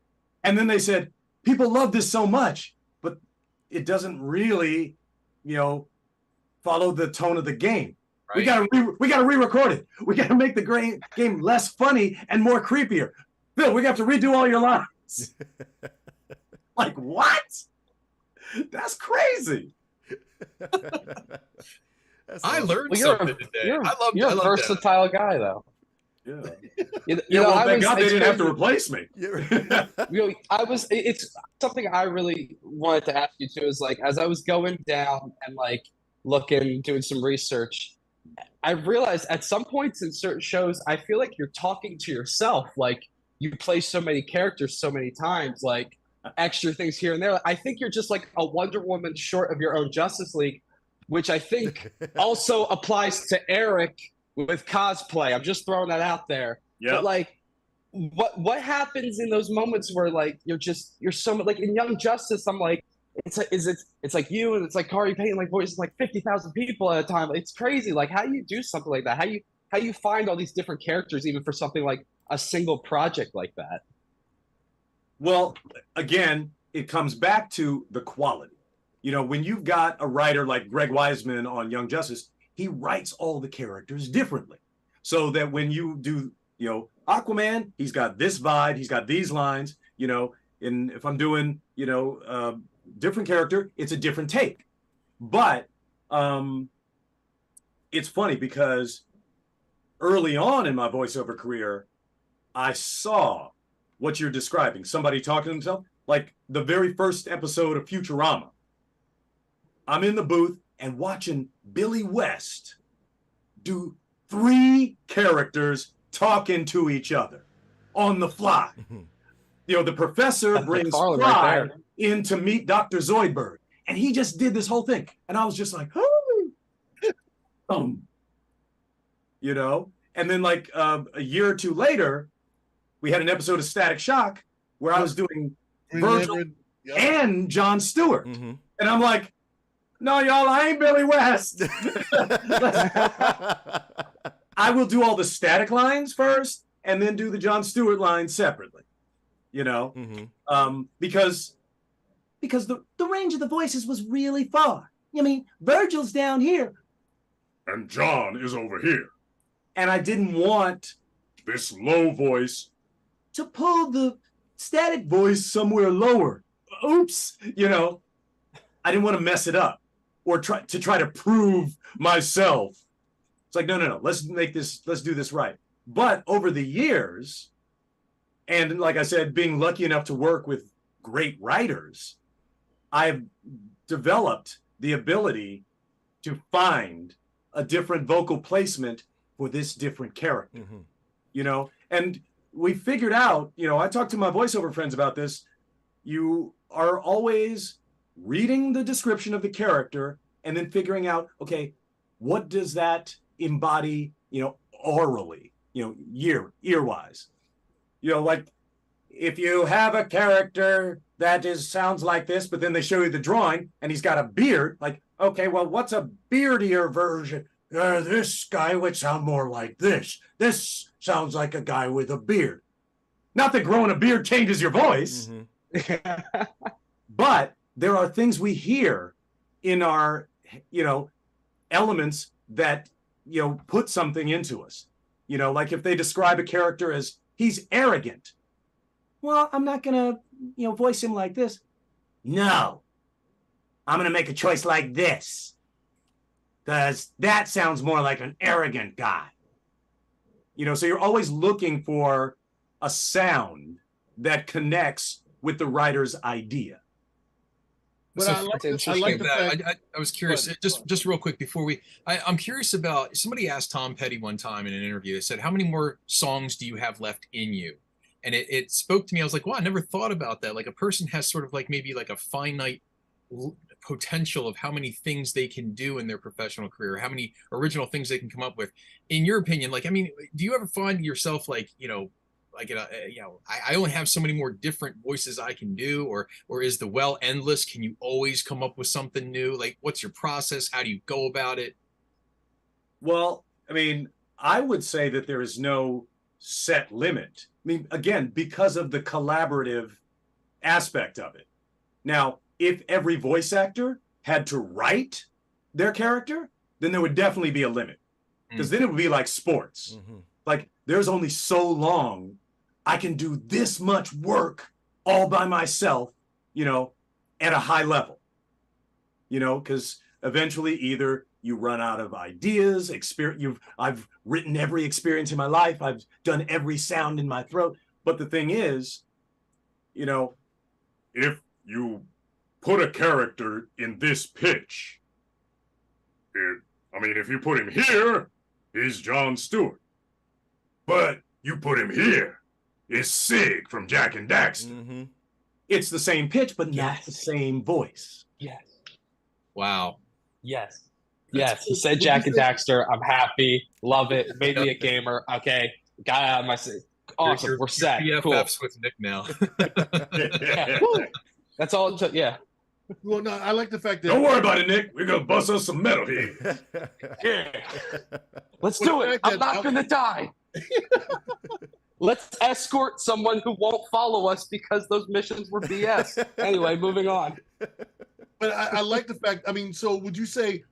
And then they said, people love this so much, but it doesn't really, follow the tone of the game. Right. We gotta re-record it. We gotta make the game less funny and more creepier. Phil, we have to redo all your lines. Like, what? That's crazy. I learned Well, something today. You're I love a versatile guy, though. Yeah. I Thank God they it's didn't have to crazy. replace me. It's something I really wanted to ask you too, is like, as I was going down and like looking, doing some research, I realized at some points in certain shows, I feel like you're talking to yourself. Like, you play so many characters so many times, like extra things here and there. I think you're just like a Wonder Woman short of your own Justice League, which I think also applies to Eric with cosplay. I'm just throwing that out there. Yeah. But like, what happens in those moments where like you're so like in Young Justice? I'm like, it's like you, and it's like Kari Payne like voices like 50,000 people at a time. It's crazy. Like, how do you do something like that? How you find all these different characters even for something like a single project like that? Well, again, it comes back to the quality. When you've got a writer like Greg Weisman on Young Justice, he writes all the characters differently. So that when you do, Aquaman, he's got this vibe, he's got these lines, and if I'm doing, different character, it's a different take. But it's funny because early on in my voiceover career, I saw what you're describing. Somebody talking to himself, like the very first episode of Futurama. I'm in the booth and watching Billy West do 3 characters talking to each other on the fly. The professor brings Farland Fry right in to meet Dr. Zoidberg, and he just did this whole thing. And I was just like, and then like a year or two later, we had an episode of Static Shock where I was doing Virgil and Jon Stewart. Mm-hmm. And I'm like, no, y'all, I ain't Billy West. I will do all the static lines first and then do the Jon Stewart lines separately, because the range of the voices was really far. Virgil's down here. And John is over here. And I didn't want this low voice to pull the static voice somewhere lower. Oops, I didn't want to mess it up or try to prove myself. It's like, no. Let's do this right. But over the years, and like I said, being lucky enough to work with great writers, I've developed the ability to find a different vocal placement for this different character. Mm-hmm. And we figured out, I talked to my voiceover friends about this. You are always reading the description of the character and then figuring out, okay, what does that embody, orally, ear-wise? Like if you have a character that sounds like this, but then they show you the drawing and he's got a beard, like, okay, well, what's a beardier version? This guy would sound more like this. This sounds like a guy with a beard. Not that growing a beard changes your voice, but there are things we hear in our, elements that, put something into us. Like if they describe a character as he's arrogant. Well, I'm not going to, voice him like this. No, I'm going to make a choice like this. because that sounds more like an arrogant guy. So you're always looking for a sound that connects with the writer's idea. But I like the fact. I was curious, just real quick before I'm curious about, somebody asked Tom Petty one time in an interview, they said, how many more songs do you have left in you? And it spoke to me. I was like, wow, I never thought about that. Like a person has sort of like maybe like a finite potential of how many things they can do in their professional career, how many original things they can come up with. In your opinion, like, I mean, do you ever find yourself like, I only have so many more different voices I can do, or is the well endless? Can you always come up with something new? Like, what's your process? How do you go about it? Well, I mean, I would say that there is no set limit. I mean, again, because of the collaborative aspect of it. Now, if every voice actor had to write their character, then there would definitely be a limit. Because then it would be like sports. Mm-hmm. Like, there's only so long I can do this much work all by myself, at a high level. Because eventually either you run out of ideas, I've written every experience in my life, I've done every sound in my throat. But the thing is, if you put a character in this pitch, if you put him here, he's Jon Stewart. But you put him here, it's Sig from Jack and Daxter. Mm-hmm. It's the same pitch, but not the same voice. Yes. Wow. Yes. Yes. He said Jack and Daxter. I'm happy. Love it. Made me a gamer. Okay. Got out of my seat. Awesome. We're set. Cool. With Nick now. Yeah. That's all it took. Yeah. Well, no, I like the fact that. Don't worry about it, Nick. We're gonna bust us some metal here. Yeah. Let's do it. I'm not gonna die. Let's escort someone who won't follow us because those missions were BS. Anyway, moving on. But I like the fact. So would you say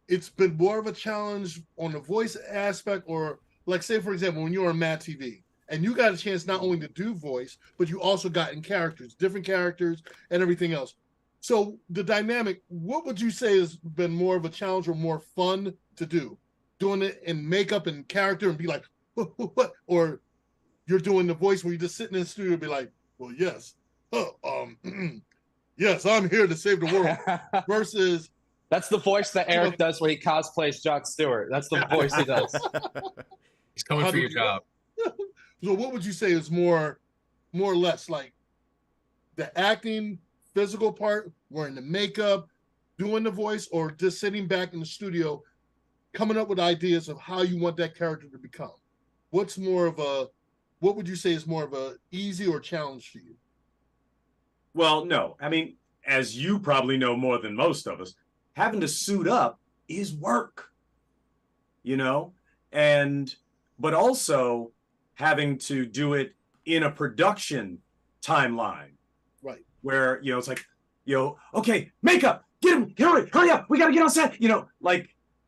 it's been more of a challenge on the voice aspect, or like, say for example, when you were on Mad TV and you got a chance not only to do voice, but you also got in characters, different characters, and everything else. So the dynamic, what would you say has been more of a challenge or more fun to do? Doing it in makeup and character and be like, what? Or you're doing the voice where you're just sitting in the studio and be like, well, yes. Yes, I'm here to save the world. Versus. That's the voice that Eric does when he cosplays Jon Stewart. That's the voice he does. He's coming for your job. So what would you say is more or less like the acting, physical part, wearing the makeup, doing the voice, or just sitting back in the studio, coming up with ideas of how you want that character to become? What would you say is more of a easy or challenge to you? Well, no. As you probably know more than most of us, having to suit up is work, but also having to do it in a production timeline. Right. Where, it's like, okay, makeup, get him, hurry up, we got to get on set,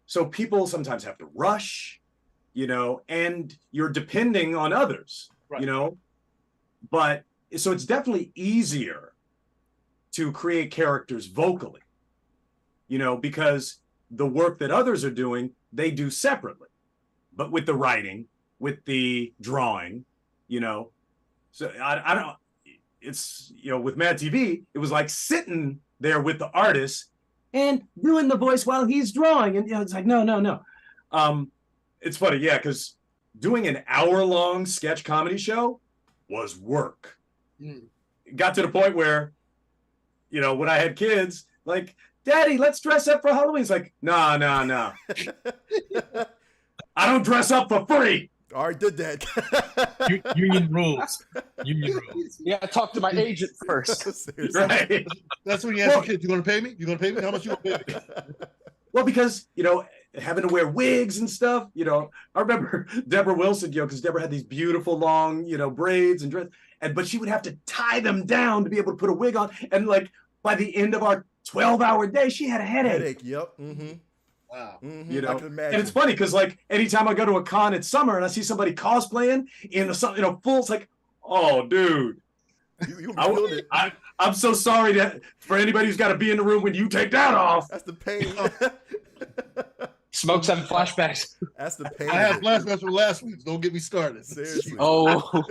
so people sometimes have to rush, and you're depending on others, right. But so it's definitely easier to create characters vocally, because the work that others are doing, they do separately, but with the writing, with the drawing, so I don't, it's, with Mad TV, it was like sitting there with the artist and doing the voice while he's drawing. And it's like, no. It's funny. Yeah. Cause doing an hour-long sketch comedy show was work. It got to the point where, when I had kids, like, Daddy, let's dress up for Halloween. It's like, no. I don't dress up for free. Already did that. Union rules. Yeah, talk to my agent first. Right. That's when you ask your kids, you going to pay me? How much you going to pay me? Well, because, having to wear wigs and stuff, I remember Deborah Wilson, because Deborah had these beautiful long, braids and dress, but she would have to tie them down to be able to put a wig on. And like by the end of our 12-hour day, she had a headache. Yep. Mm-hmm. Wow. Mm-hmm. I can imagine. And it's funny because like anytime I go to a con, it's summer and I see somebody cosplaying in the full, it's like, oh, dude. I'm so sorry for anybody who's got to be in the room when you take that off. That's the pain. Smoke's having flashbacks. That's the pain. I had of it. flashbacks from last week. Don't get me started. Seriously. Oh,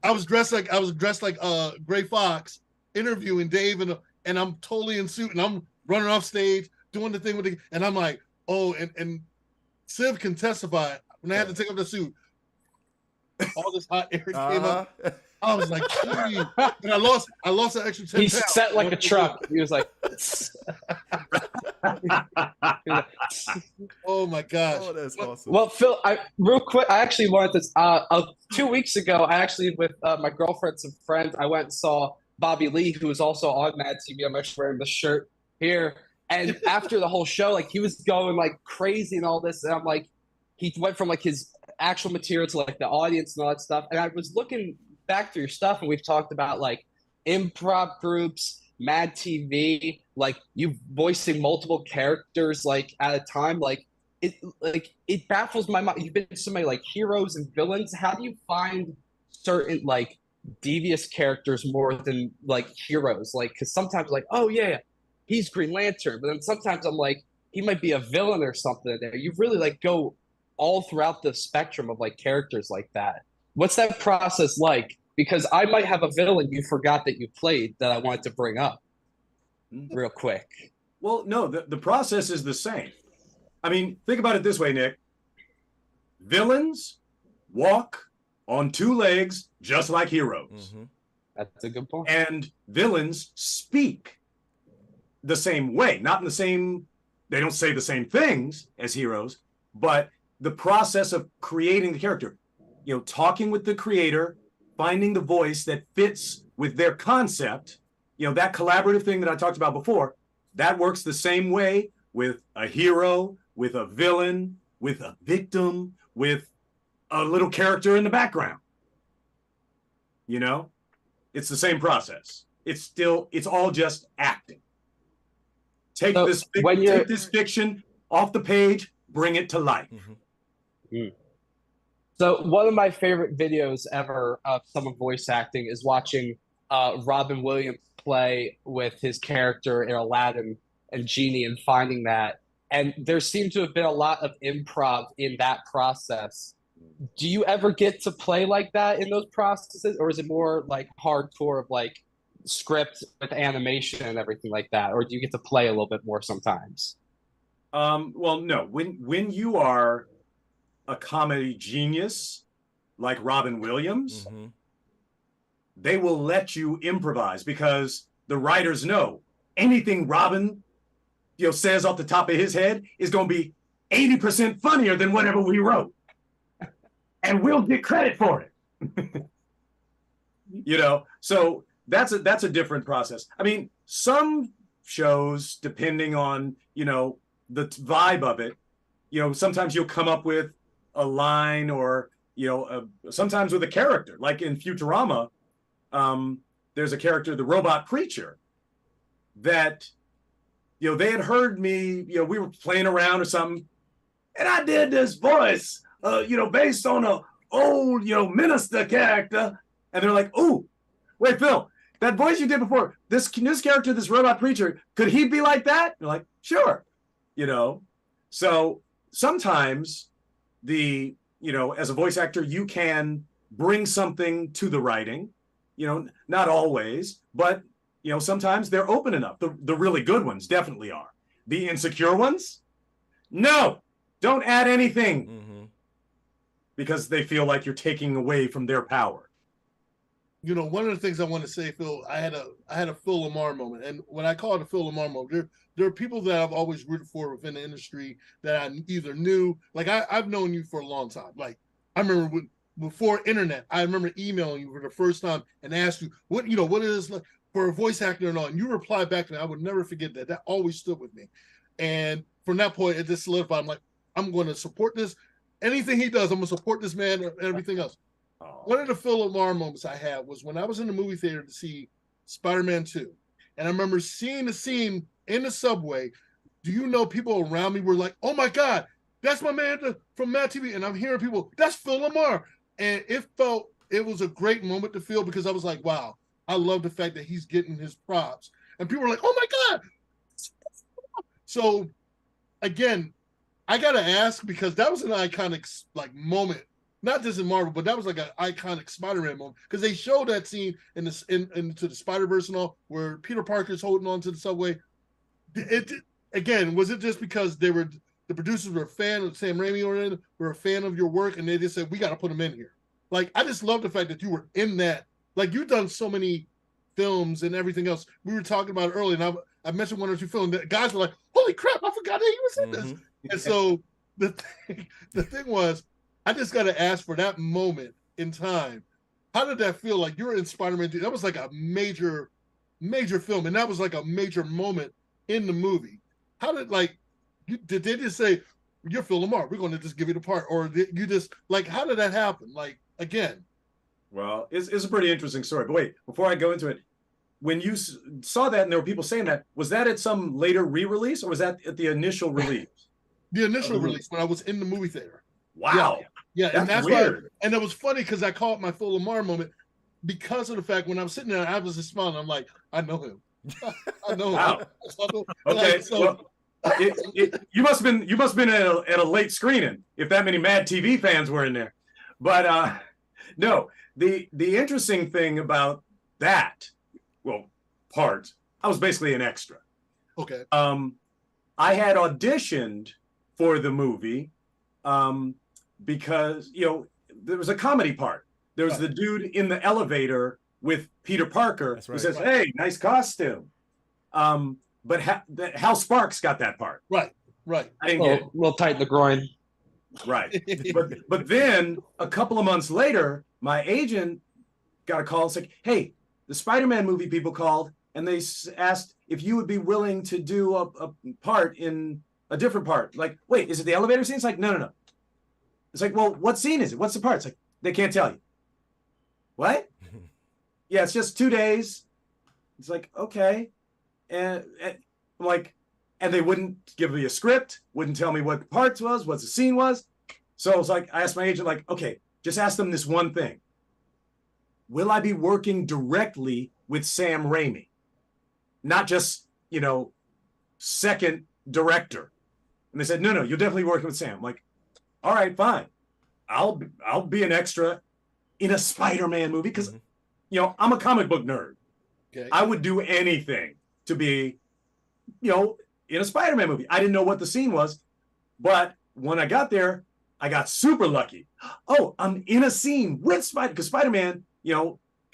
I was dressed like Gray Fox interviewing Dave, and I'm totally in suit, and I'm running off stage doing the thing with the, and I'm like, oh, and Civ can testify when I had to take off the suit. All this hot air came up. I was like, geez. And I lost an extra 10 he pounds. set like a truck. He was like, oh my gosh. Oh, that's awesome. well, Phil, real quick, I actually wanted to. 2 weeks ago, I actually with my girlfriend and some friends, I went and saw Bobby Lee, who was also on Mad TV. I'm actually wearing the shirt here. And after the whole show, like he was going like crazy and all this, and I'm like, he went from like his actual material to like the audience and all that stuff. And I was looking back through your stuff, and we've talked about like improv groups, Mad TV, like you voicing multiple characters like at a time. Like it baffles my mind. You've been so many like heroes and villains. How do you find certain like devious characters more than like heroes? Like, because sometimes like, oh yeah, he's Green Lantern, but then sometimes I'm like, he might be a villain or something. There, you really like go all throughout the spectrum of like characters like that. What's that process like? Because I might have a villain you forgot that you played that I wanted to bring up real quick. Well, no, the process is the same. I mean, think about it this way, Nick. Villains walk on two legs just like heroes. Mm-hmm. That's a good point. And villains speak the same way, not in the same, they don't say the same things as heroes, but the process of creating the character, you know, talking with the creator, finding the voice that fits with their concept, you know, that collaborative thing that I talked about before, that works the same way with a hero, with a villain, with a victim, with a little character in the background. You know, it's the same process. It's all just acting. Take this fiction off the page, bring it to life. Mm-hmm. So one of my favorite videos ever of someone voice acting is watching Robin Williams play with his character in Aladdin and Genie and finding that. And there seemed to have been a lot of improv in that process. Do you ever get to play like that in those processes? Or is it more like hardcore of like script with animation and everything like that? Or do you get to play a little bit more sometimes? Well, no. When you are a comedy genius like Robin Williams, Mm-hmm. they will let you improvise because the writers know anything Robin, you know, says off the top of his head is going to be 80% funnier than whatever we wrote, and we'll get credit for it. You know, so that's a different process. I mean, some shows, depending on, you know, the vibe of it, you know, sometimes you'll come up with a line or, you know, sometimes with a character. Like in Futurama, there's a character, the robot preacher, that, you know, they had heard me, you know, we were playing around or something, and I did this voice, you know, based on a old, you know, minister character, and they're like, "Ooh, wait, Phil, that voice you did before, this character, this robot preacher, could he be like that?" They're like, "Sure," you know. So sometimes you know, as a voice actor, you can bring something to the writing, you know, not always, but, you know, sometimes they're open enough. The really good ones definitely are. The insecure ones, no, don't add anything, Mm-hmm. because they feel like you're taking away from their power. You know, one of the things I want to say, Phil, I had a Phil LaMarr moment, and when I call it a Phil LaMarr moment, there are people that I've always rooted for within the industry that I either knew, like I've known you for a long time. Like I remember before internet, I remember emailing you for the first time and asked you what it is like for a voice actor and all, and you replied back to me. I would never forget that. That always stood with me, and from that point, it just solidified. I'm like, I'm going to support this. Anything he does, I'm going to support this man and everything else. One of the Phil LaMarr moments I had was when I was in the movie theater to see Spider-Man 2. And I remember seeing the scene in the subway. Do you know, people around me were like, "Oh my God, that's my man from Mad TV." And I'm hearing people, "That's Phil LaMarr." And it was a great moment to feel, because I was like, wow, I love the fact that he's getting his props. And people were like, "Oh my God." So again, I gotta ask because that was an iconic like moment, not just in Marvel, but that was like an iconic Spider-Man moment because they showed that scene into the Spider-Verse and all where Peter Parker's holding on to the subway. It again, was it just because the producers were a fan of Sam Raimi or were a fan of your work and they just said we got to put him in here? Like I just love the fact that you were in that. Like you've done so many films and everything else. We were talking about it earlier, and I mentioned 1 or 2 films. That guys were like, "Holy crap! I forgot that he was in this." And so the thing was, I just got to ask for that moment in time. How did that feel? Like you were in Spider-Man 2. That was like a major film, and that was like a major moment in the movie. How did did they just say you're Phil LaMarr? We're going to just give you the part, or did you just like how did that happen? Like again. Well, it's a pretty interesting story. But wait, before I go into it, when you saw that and there were people saying that, was that at some later re-release or was that at the initial release? The initial release when I was in the movie theater. Wow. Yeah, and that's weird. why. And it was funny because I called my Phil LaMarr moment because of the fact when I was sitting there, I was just smiling. I'm like, I know him. I know wow. him. Okay. Like, so, well, you must have been at a late screening if that many Mad TV fans were in there. But no. The interesting thing about that, part, I was basically an extra. Okay. I had auditioned for the movie because, there was a comedy part. There was the dude in the elevator with Peter Parker who says, "Hey, nice costume." But Hal Sparks got that part. Right. I didn't get it. A little tight in the groin. Right. but then a couple of months later, my agent got a call and said, "Hey, the Spider-Man movie people called and they asked if you would be willing to do a part in a different part." Like, wait, is it the elevator scene? It's like, no. It's like, well, what scene is it? What's the part? It's like, they can't tell you. What? Yeah, it's just 2 days. It's like, okay. And they wouldn't give me a script, wouldn't tell me what the part was, what the scene was. So I was like, I asked my agent, like, okay, just ask them this one thing. Will I be working directly with Sam Raimi? Not just, second director. And they said, no, you're definitely working with Sam. I'm like, all right, fine. I'll be an extra in a Spider-Man movie because, I'm a comic book nerd. Okay. I would do anything to be, in a Spider-Man movie. I didn't know what the scene was, but when I got there, I got super lucky. Oh, I'm in a scene with Spider, because Spider-Man,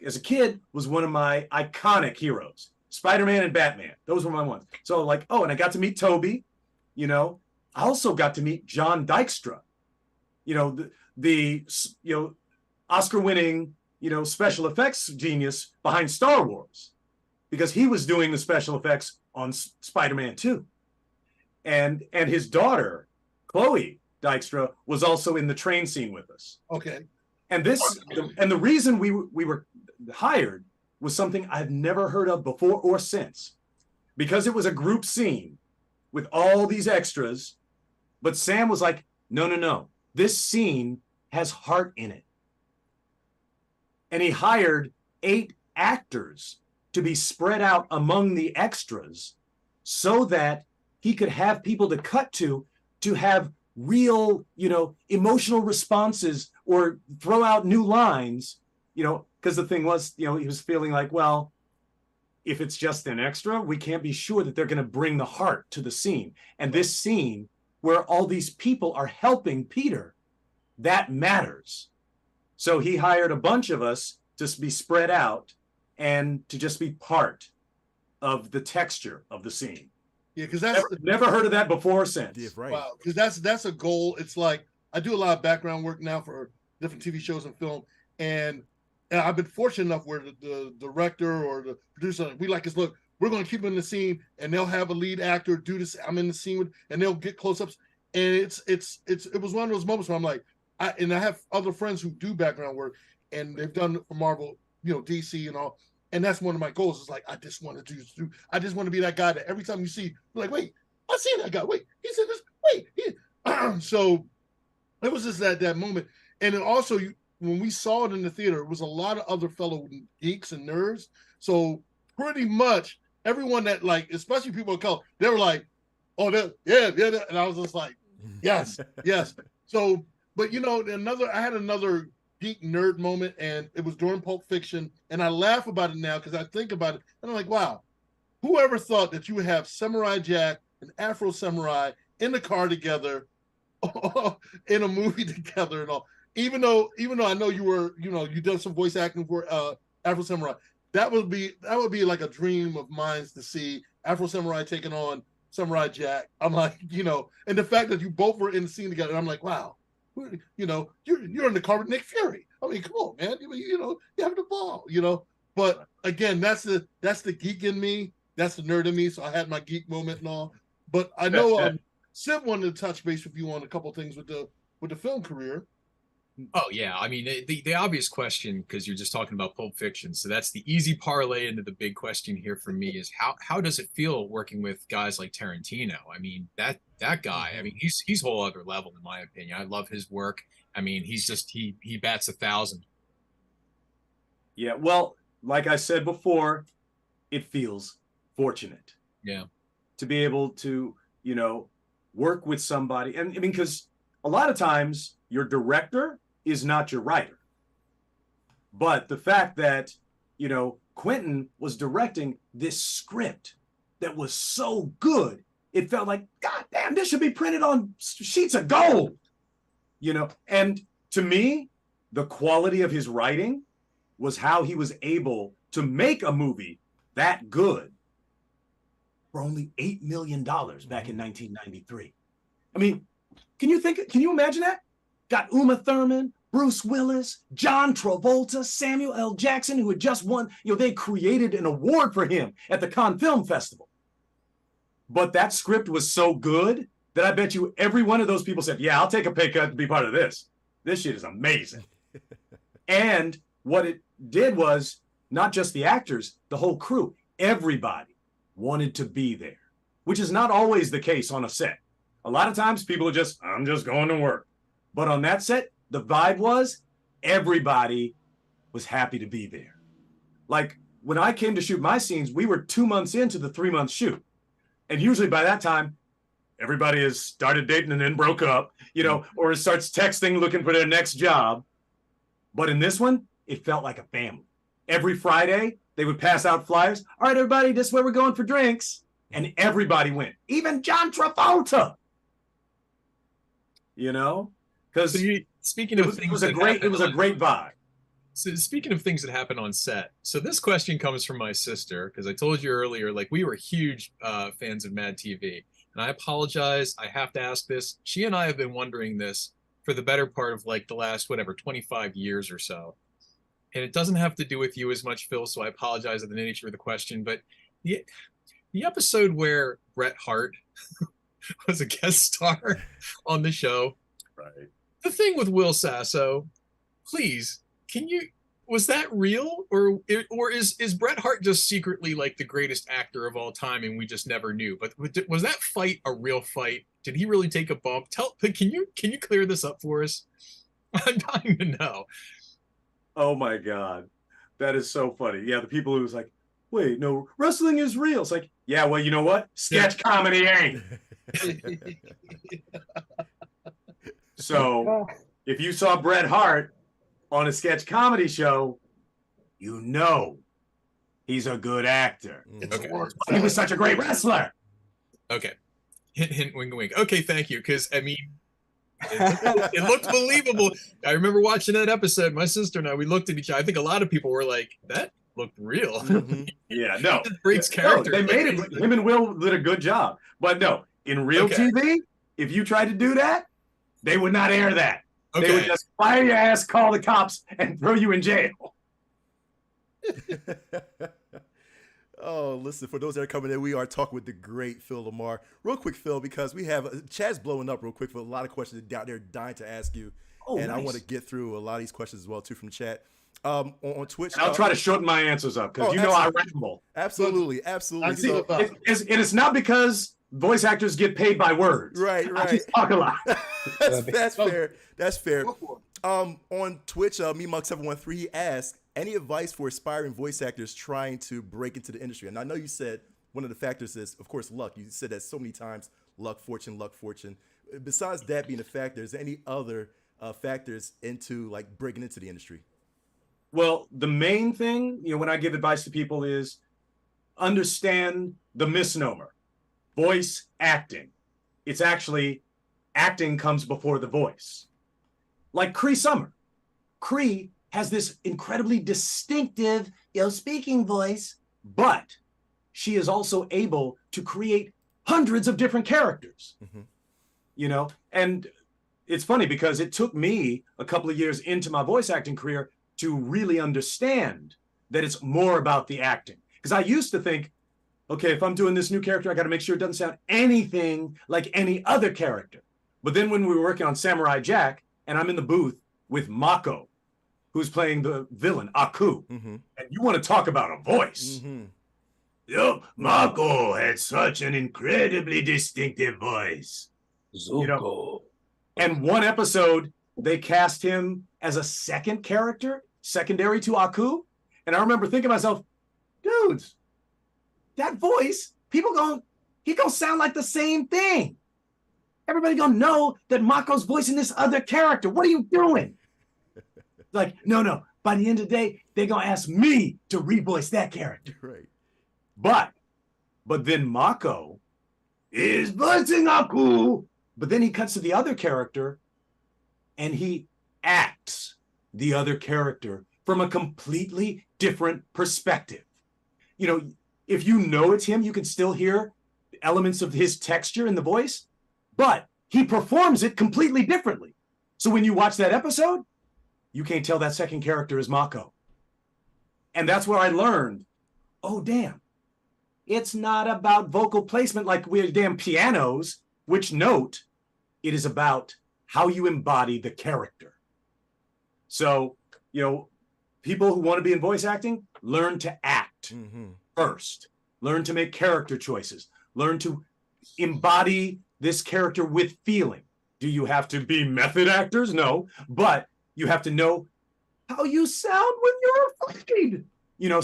as a kid, was one of my iconic heroes. Spider-Man and Batman, those were my ones. So and I got to meet Toby. I also got to meet John Dykstra. The Oscar-winning, special effects genius behind Star Wars, because he was doing the special effects on Spider-Man 2. And his daughter, Chloe Dykstra, was also in the train scene with us. Okay. And the reason we were hired was something I've never heard of before or since, because it was a group scene with all these extras. But Sam was like, no, this scene has heart in it. And he hired 8 actors to be spread out among the extras so that he could have people to cut to have real, emotional responses or throw out new lines, because the thing was, he was feeling like, well, if it's just an extra, we can't be sure that they're going to bring the heart to the scene. And this scene where all these people are helping Peter, that matters. So he hired a bunch of us to be spread out and to just be part of the texture of the scene. Yeah, because that's never heard of that before or since. Yeah, right. Wow, because that's a goal. It's like I do a lot of background work now for different TV shows and film, and I've been fortunate enough where the director or the producer, we like is, look, we're going to keep them in the scene, and they'll have a lead actor do this. I'm in the scene with, and they'll get close-ups, and it was one of those moments where I'm like, I have other friends who do background work, and they've done it for Marvel, DC and all. And that's one of my goals. Is like, I just want to be that guy that every time you see, you're like, wait, I see that guy. Wait, he said this. Wait, so it was just that moment. And then also, when we saw it in the theater, it was a lot of other fellow geeks and nerds. So pretty much everyone that, like, especially people of color, they were like, oh, yeah. And I was just like, Yes, yes. So, but I had another geek nerd moment, and it was during Pulp Fiction, and I laugh about it now because I think about it, and I'm like, wow, whoever thought that you would have Samurai Jack and Afro Samurai in the car together, in a movie together, and all. Even though I know you done some voice acting for Afro Samurai, that would be like a dream of mine to see Afro Samurai taking on Samurai Jack. I'm like, and the fact that you both were in the scene together, I'm like, wow, you're in the car with Nick Fury. I mean, come on, man, you have the ball, But again, that's the geek in me, that's the nerd in me. So I had my geek moment and all. But I know Sim wanted to touch base with you on a couple of things with the film career. Oh yeah, I mean the obvious question, because you're just talking about Pulp Fiction, so that's the easy parlay into the big question here for me is how does it feel working with guys like Tarantino? I mean that guy, I mean he's whole other level in my opinion. I love his work. I mean he's just he bats 1,000. Yeah, well, like I said before, it feels fortunate. Yeah. To be able to, work with somebody. And I mean, because a lot of times your director is not your writer. But the fact that, Quentin was directing this script that was so good, it felt like, God damn, this should be printed on sheets of gold. And to me, the quality of his writing was how he was able to make a movie that good for only $8 million back in 1993. I mean, can you imagine that? Got Uma Thurman, Bruce Willis, John Travolta, Samuel L. Jackson, who had just won, they created an award for him at the Cannes Film Festival. But that script was so good that I bet you every one of those people said, yeah, I'll take a pay cut to be part of this. This shit is amazing. And what it did was not just the actors, the whole crew, everybody wanted to be there, which is not always the case on a set. A lot of times people are I'm just going to work. But on that set, the vibe was everybody was happy to be there. Like when I came to shoot my scenes, we were 2 months into the 3-month shoot. And usually by that time, everybody has started dating and then broke up, or starts texting, looking for their next job. But in this one, it felt like a family. Every Friday, they would pass out flyers. All right, everybody, this is where we're going for drinks. And everybody went. Even John Travolta. Because speaking of things, it was a great vibe. So speaking of things that happen on set, so this question comes from my sister, because I told you earlier, like we were huge fans of Mad TV. And I apologize, I have to ask this. She and I have been wondering this for the better part of like the last, 25 years or so. And it doesn't have to do with you as much, Phil, so I apologize at the nature of the question. But the episode where Bret Hart was a guest star on the show, right? The thing with Will Sasso, please, was that real? Or is Bret Hart just secretly like the greatest actor of all time and we just never knew? But was that fight a real fight? Did he really take a bump? Can you clear this up for us? I'm dying to know. Oh my God. That is so funny. Yeah, the people who was like, wait, no, wrestling is real. It's like, yeah, well, you know what? Sketch comedy ain't. So if you saw Bret Hart on a sketch comedy show, he's a good actor. Okay. He was such a great wrestler. Okay. Hint, hint, wink, wink. Okay, thank you. Because, I mean, it looked believable. I remember watching that episode. My sister and I, we looked at each other. I think a lot of people were like, that looked real. Mm-hmm. Yeah, no. Breaks character. No, they made it. Him and Will did a good job. But no, in real TV, if you tried to do that, they would not air that. Okay. They would just fire your ass, call the cops, and throw you in jail. Oh, listen, for those that are coming in, we are talking with the great Phil LaMarr. Real quick, Phil, because we have chat's blowing up real quick for a lot of questions down there dying to ask you. Oh, and nice. I want to get through a lot of these questions as well, too, from the chat. On Twitch. And I'll try to shorten my answers up because I ramble. Absolutely. And it's not because voice actors get paid by words. Right. I just talk a lot. That's fair. That's fair. On Twitch, MeMuck713, he asked, any advice for aspiring voice actors trying to break into the industry? And I know you said one of the factors is, of course, luck. You said that so many times, luck, fortune. besides that being a factor, is there any other factors into like breaking into the industry? Well, the main thing, when I give advice to people is understand the misnomer. Voice acting. It's actually acting comes before the voice. Like Cree Summer. Cree has this incredibly distinctive, speaking voice, but she is also able to create hundreds of different characters. And it's funny because it took me a couple of years into my voice acting career to really understand that it's more about the acting. Because I used to think, okay, if I'm doing this new character, I got to make sure it doesn't sound anything like any other character. But then when we were working on Samurai Jack, and I'm in the booth with Mako, who's playing the villain, Aku, and you want to talk about a voice. Mako had such an incredibly distinctive voice. Zuko. And one episode, they cast him as a second character, secondary to Aku. And I remember thinking to myself, dudes, that voice, he gonna sound like the same thing. Everybody gonna know that Mako's voicing this other character. What are you doing? Like, no. By the end of the day, they're gonna ask me to revoice that character. Right. But then Mako is voicing Aku. But then he cuts to the other character and he acts the other character from a completely different perspective. If you know it's him, you can still hear elements of his texture in the voice, but he performs it completely differently. So when you watch that episode, you can't tell that second character is Mako. And that's where I learned, oh, damn, it's not about vocal placement like we're damn pianos, which note, it is about how you embody the character. So, people who want to be in voice acting, learn to act first. Learn to make character choices. Learn to embody this character with feeling. Do you have to be method actors? No, but you have to know how you sound when you're afraid,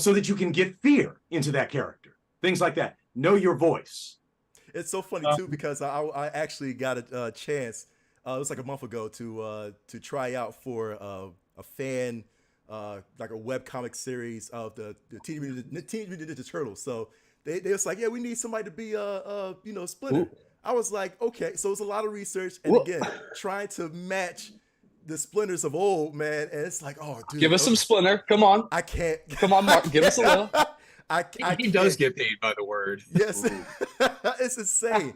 so that you can get fear into that character. Things like that. Know your voice. It's so funny too because I actually got a chance. It was like a month ago to try out for a fan like a webcomic series of the Teenage Mutant Ninja Turtles. So they was like, yeah, we need somebody to be Splinter. Ooh. I was like, okay. So it's a lot of research and again trying to match the Splinters of old, man. And it's like, oh, dude, give us some Splinter. Come on. I can't. Come on, Mark. Give us a little. He does get paid by the word. Yes, it's insane.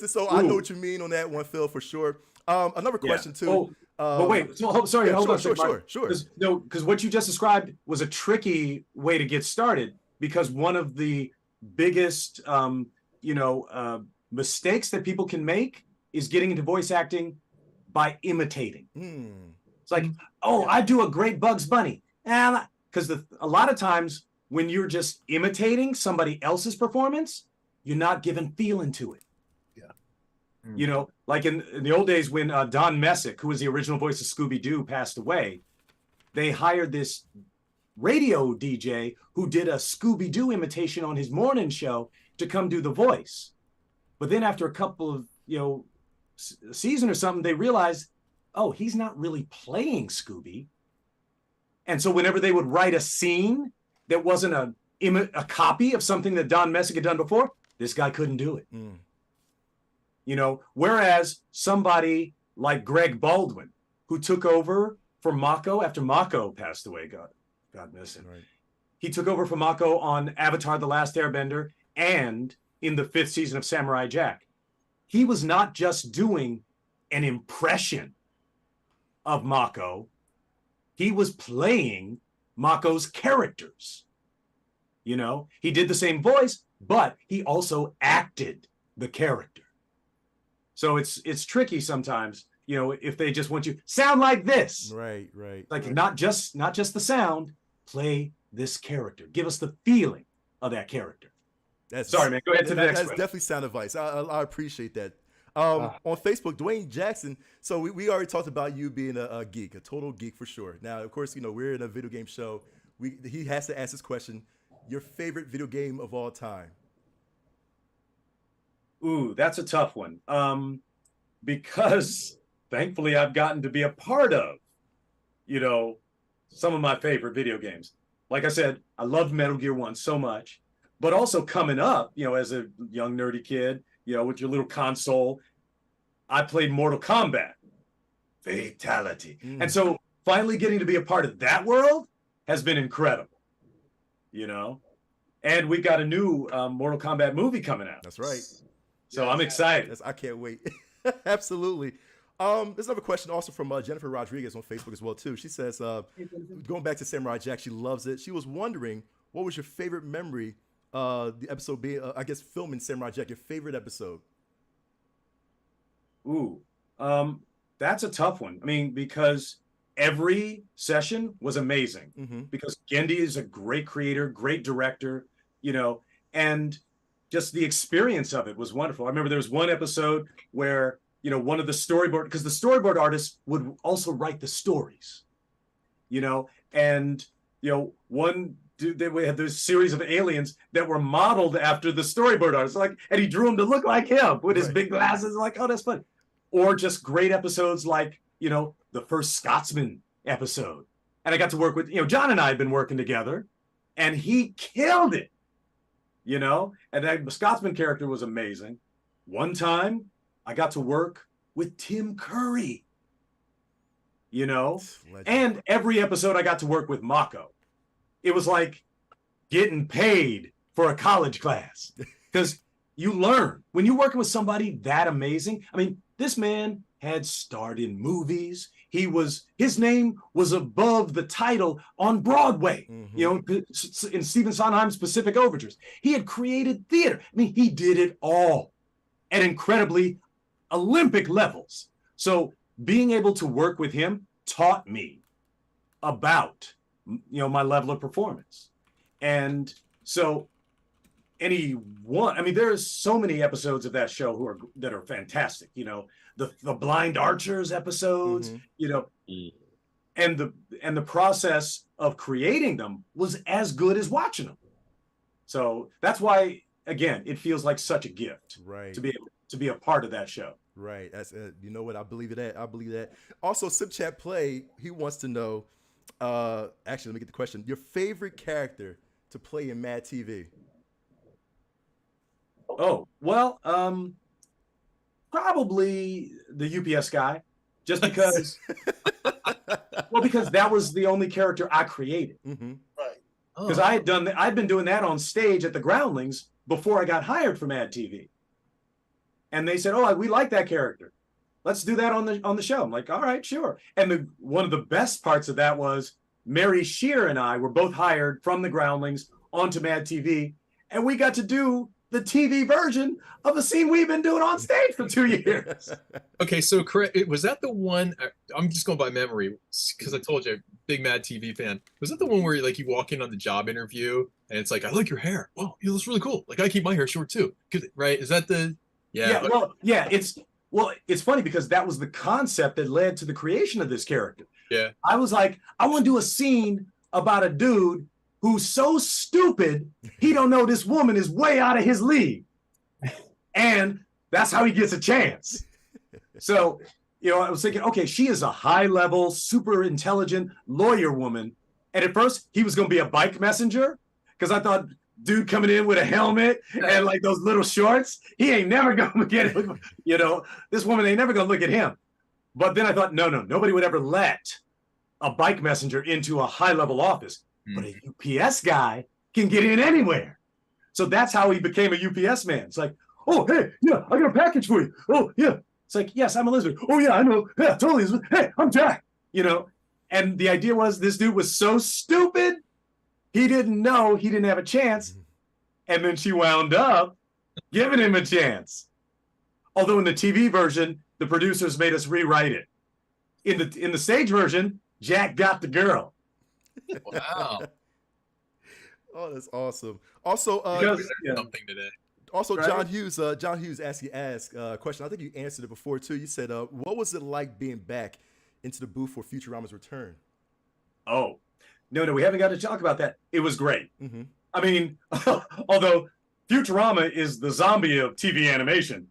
So I know what you mean on that one, Phil, for sure. Another question too. But wait, sorry, hold on. Sure. Because what you just described was a tricky way to get started. Because one of the biggest, mistakes that people can make is getting into voice acting by imitating. It's like, I do a great Bugs Bunny, because a lot of times, when you're just imitating somebody else's performance, you're not giving feeling to it. Yeah. Like in the old days when Don Messick, who was the original voice of Scooby-Doo, passed away, they hired this radio DJ who did a Scooby-Doo imitation on his morning show to come do the voice. But then after a couple of, season or something, they realized, he's not really playing Scooby. And so whenever they would write a scene that wasn't a copy of something that Don Messick had done before, this guy couldn't do it. Whereas somebody like Greg Baldwin, who took over for Mako after Mako passed away, God miss him. Right. He took over for Mako on Avatar: The Last Airbender and in the 5th season of Samurai Jack. He was not just doing an impression of Mako, he was playing Mako's characters. He did the same voice, but he also acted the character. So it's tricky sometimes, if they just want you sound like this. Right. Like not just the sound, play this character. Give us the feeling of that character. Sorry, man. Go ahead to the next one. That's definitely sound advice. I appreciate that. On Facebook, Dwayne Jackson. So we already talked about you being a geek, a total geek for sure. Now, of course, we're in a video game show. He has to ask this question: your favorite video game of all time? Ooh, that's a tough one. because thankfully I've gotten to be a part of, some of my favorite video games. Like I said, I loved Metal Gear 1 so much, but also coming up, as a young nerdy kid, with your little console, I played Mortal Kombat. Fatality. And so finally getting to be a part of that world has been incredible, And we got a new Mortal Kombat movie coming out. That's right. So I'm excited. I can't wait. Absolutely. There's another question also from Jennifer Rodriguez on Facebook as well too. She says, going back to Samurai Jack, she loves it. She was wondering, what was your favorite memory? The episode being, I guess, filming Samurai Jack. Your favorite episode? Ooh, that's a tough one. I mean, because every session was amazing. Because Gendy is a great creator, great director, and just the experience of it was wonderful. I remember there was one episode where, one of the storyboard, because the storyboard artists would also write the stories, and, one dude, we had this series of aliens that were modeled after the storyboard artists, and he drew them to look like him with his big glasses, oh, that's funny. Or just great episodes like, the first Scotsman episode. And I got to work with, John and I had been working together, and he killed it, and that Scotsman character was amazing. One time I got to work with Tim Curry, and every episode I got to work with Mako. It was like getting paid for a college class, because you learn when you're working with somebody that amazing. I mean, this man had starred in movies. His name was above the title on Broadway, in Stephen Sondheim's Pacific Overtures. He had created theater. I mean, he did it all at incredibly Olympic levels. So being able to work with him taught me about, my level of performance. And so there's so many episodes of that show that are fantastic, the Blind Archers episodes, and the process of creating them was as good as watching them. So that's why, again, it feels like such a gift, right, to be able to be a part of that show. Right. That's you know what? I believe that. I believe that. Also, Sip Chat Play, he wants to know, actually, let me get the question. Your favorite character to play in Mad TV? Oh, well, probably the UPS guy, just because, because that was the only character I created. Right. Because I'd been doing that on stage at the Groundlings before I got hired for Mad TV. And they said, "Oh, we like that character. Let's do that on the show." I'm like, "All right, sure." And one of the best parts of that was Mary Shear and I were both hired from the Groundlings onto Mad TV, and we got to do the TV version of a scene we've been doing on stage for 2 years. Okay, so correct. Was that the one? I'm just going by memory because I told you, big Mad TV fan. Was that the one where you walk in on the job interview and it's like, "I like your hair. Wow, you look really cool. Like I keep my hair short too." Right? Is that the? Yeah. It's funny because that was the concept that led to the creation of this character. Yeah. I was like, I want to do a scene about a dude who's so stupid he don't know this woman is way out of his league, and that's how he gets a chance. So, I was thinking, okay, she is a high-level, super intelligent lawyer woman, and at first he was going to be a bike messenger because I thought, dude coming in with a helmet and like those little shorts, he ain't never gonna get it. This woman ain't never gonna look at him. But then I thought, no, nobody would ever let a bike messenger into a high-level office. But a UPS guy can get in anywhere. So that's how he became a UPS man. It's like, "Oh, hey, yeah, I got a package for you. Oh, yeah." It's like, "Yes, I'm Elizabeth. Oh, yeah, I know. Yeah, totally. Hey, I'm Jack." And the idea was this dude was so stupid, he didn't know he didn't have a chance. And then she wound up giving him a chance. Although in the TV version, the producers made us rewrite it. In the stage version, Jack got the girl. Wow. Oh, that's awesome. Also, something today. Also, right? John Hughes asked a question. I think you answered it before too. You said, "What was it like being back into the booth for Futurama's return?" Oh, no, we haven't got to talk about that. It was great. I mean, although Futurama is the zombie of TV animation,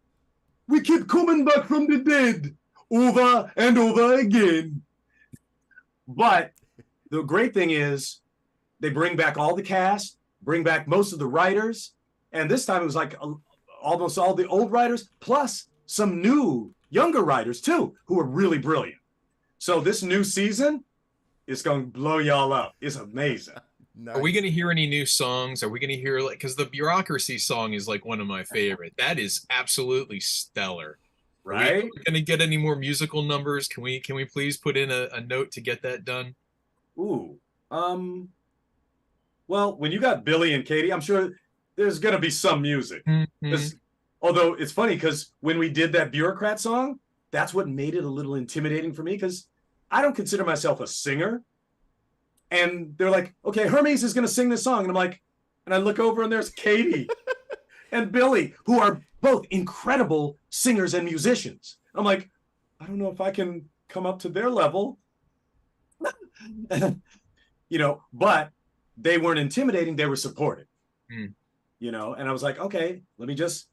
We keep coming back from the dead over and over again. But the great thing is they bring back all the cast, bring back most of the writers. And this time it was like almost all the old writers, plus some new, younger writers too, who are really brilliant. So this new season is going to blow y'all up. It's amazing. Nice. Are we going to hear any new songs? Are we going to hear, like, because the Bureaucracy song is like one of my favorite. That is absolutely stellar. Right? Are we going to get any more musical numbers? Can we please put in a note to get that done? Ooh. Well, when you got Billy and Katie, I'm sure there's going to be some music. Mm-hmm. Although it's funny because when we did that Bureaucrat song, that's what made it a little intimidating for me because I don't consider myself a singer. And they're like, okay, Hermes is going to sing this song. And I'm like, and I look over and there's Katie and Billy, who are both incredible singers and musicians. I'm like, I don't know if I can come up to their level. You know, but they weren't intimidating. They were supportive, you know, and I was like, okay, let me just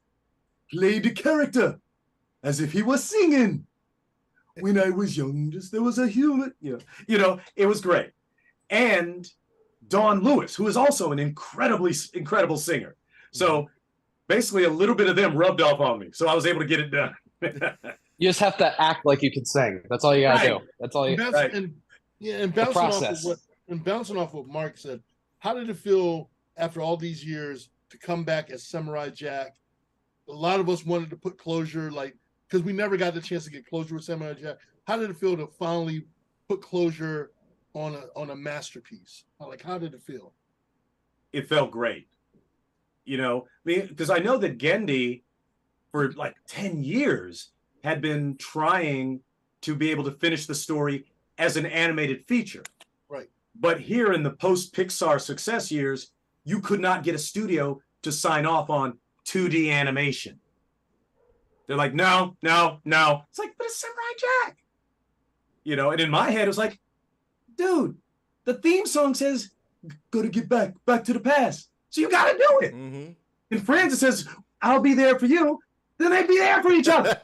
play the character as if he was singing. When I was young, just there was a human, you know, it was great. And Dawn Lewis, who is also an incredible singer. So basically a little bit of them rubbed off on me. So I was able to get it done. You just have to act like you can sing. That's all you gotta do. That's all you. Right. And bouncing off what Mark said, how did it feel after all these years to come back as Samurai Jack? A lot of us wanted to put closure, like, because we never got the chance to get closure with Samurai Jack. How did it feel to finally put closure on a masterpiece? Like, how did it feel? It felt great. You know, because I know that Gendy for like 10 years had been trying to be able to finish the story as an animated feature. Right. But here in the post-Pixar success years, you could not get a studio to sign off on 2D animation. They're like, no. It's like, but it's Samurai Jack. You know, and in my head, it was like, dude, the theme song says, gotta get back to the past. So you gotta do it. Mm-hmm. In France, it says, I'll be there for you. Then they'd be there for each other.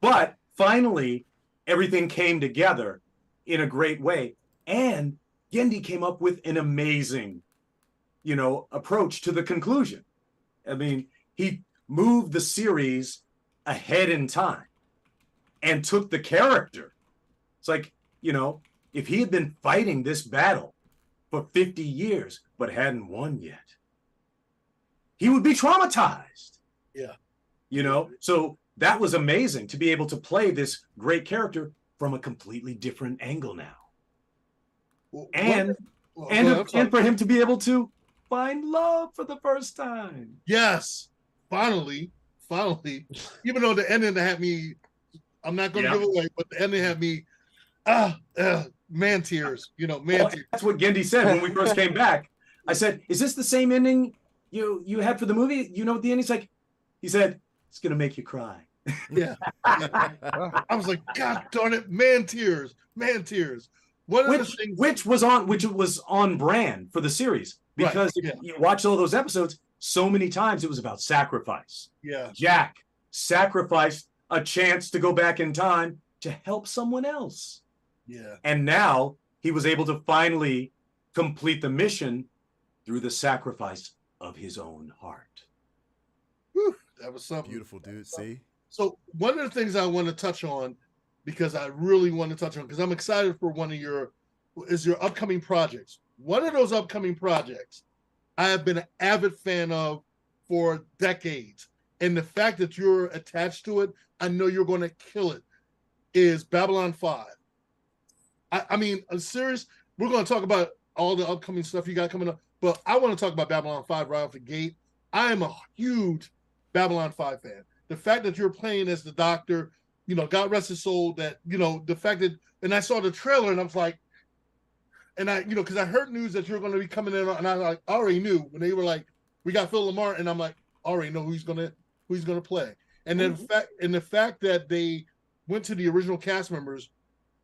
But finally, everything came together in a great way. And Gendy came up with an amazing, you know, approach to the conclusion. I mean, he moved the series ahead in time and took the character. It's like, you know, if he had been fighting this battle for 50 years but hadn't won yet, he would be traumatized. Yeah. You know, so that was amazing to be able to play this great character from a completely different angle now. And for him to be able to find love for the first time. Yes, finally. Even though the ending had me, I'm not going to give away, but the ending had me, man tears. You know, tears. That's what Gendy said when we first came back. I said, "Is this the same ending you had for the movie? You know what the ending's like?" He said, "It's gonna make you cry." Yeah. I was like, God darn it, man tears. Which was on brand for the series, because if you watch all those episodes, so many times it was about sacrifice. Yeah. Jack sacrificed a chance to go back in time to help someone else. Yeah. And now he was able to finally complete the mission through the sacrifice of his own heart. Whew, that was something. Beautiful, dude. See? So one of the things I want to touch on, because I really want to touch on, because I'm excited for your upcoming projects. One of those upcoming projects I have been an avid fan of for decades. And the fact that you're attached to it, I know you're going to kill it, is Babylon 5. I mean, I'm serious. We're going to talk about all the upcoming stuff you got coming up, but I want to talk about Babylon 5 right off the gate. I am a huge Babylon 5 fan. The fact that you're playing as the doctor, you know, God rest his soul, that, you know, the fact that, and I saw the trailer and I was like, and I, you know, because I heard news that you're going to be coming in, and I already knew when they were like, we got Phil LaMarr, and I'm like, I already know who he's going to play. And then the fact that they went to the original cast members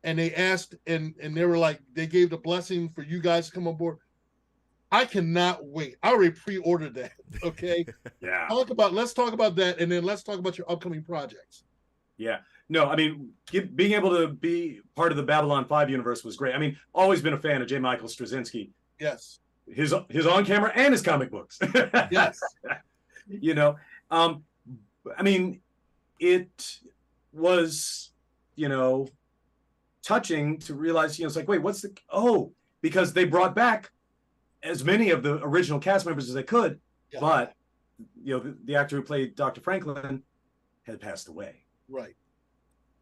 and they asked, and they were like, they gave the blessing for you guys to come on board. I cannot wait. I already pre-ordered that. Okay. Yeah. Let's talk about that, and then let's talk about your upcoming projects. Yeah. No, I mean, being able to be part of the Babylon 5 universe was great. I mean, always been a fan of J. Michael Straczynski. Yes. His on camera and his comic books. Yes. You know, I mean, it was, touching to realize, it's like, wait, because they brought back as many of the original cast members as they could, yeah. But, the actor who played Dr. Franklin had passed away. Right.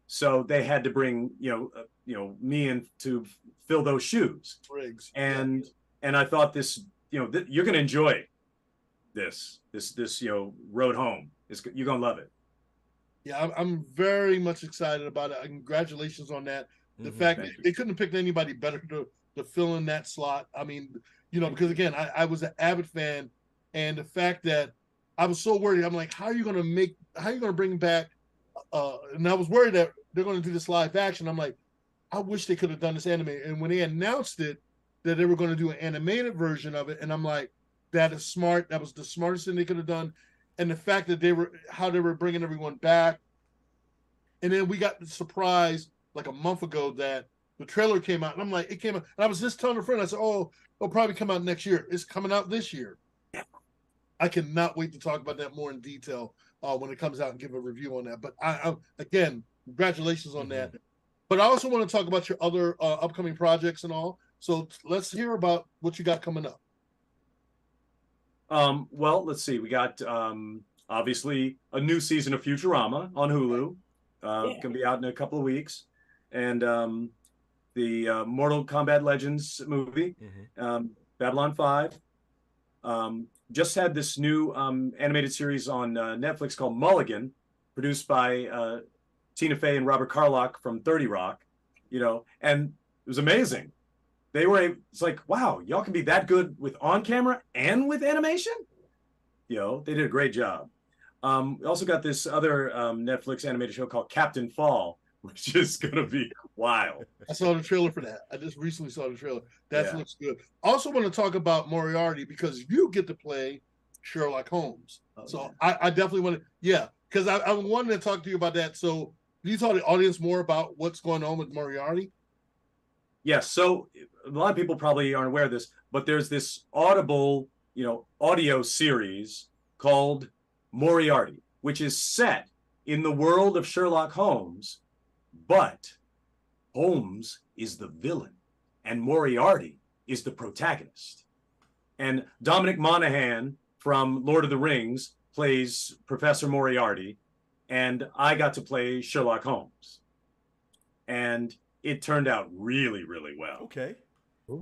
So they had to bring, me in to fill those shoes. Briggs. And I thought this, you're going to enjoy this road home. You're going to love it. Yeah, I'm very much excited about it. Congratulations on that. The fact that they couldn't have picked anybody better to fill in that slot. I mean, because again, I was an avid fan, and the fact that I was so worried, I'm like, how are you going to bring back, and I was worried that they're going to do this live action. I'm like, I wish they could have done this anime. And when they announced it, that they were going to do an animated version of it, and I'm like, that is smart. That was the smartest thing they could have done. And the fact that they were bringing everyone back. And then we got the surprise like a month ago that the trailer came out, and I'm like, it came out, and I was just telling a friend, I said, oh, it'll probably come out next year. It's coming out this year. I cannot wait to talk about that more in detail when it comes out and give a review on that. But I again, congratulations on that. But I also want to talk about your other upcoming projects and all. So let's hear about what you got coming up. Well, let's see. We got obviously a new season of Futurama on Hulu. Going to be out in a couple of weeks. And the Mortal Kombat Legends movie, Babylon 5. Just had this new animated series on Netflix called Mulligan, produced by Tina Fey and Robert Carlock from 30 Rock, and it was amazing. It's like, wow, y'all can be that good with on camera and with animation. They did a great job. We also got this other Netflix animated show called Captain Fall, which is going to be wild. I saw the trailer for that. I just recently saw the trailer. That looks good. Also want to talk about Moriarty because you get to play Sherlock Holmes. I definitely want to, because I wanted to talk to you about that. So can you tell the audience more about what's going on with Moriarty? Yes. So a lot of people probably aren't aware of this, but there's this Audible, audio series called Moriarty, which is set in the world of Sherlock Holmes, but Holmes is the villain and Moriarty is the protagonist. And Dominic Monaghan from Lord of the Rings plays Professor Moriarty, and I got to play Sherlock Holmes. And it turned out really, really well. Okay. So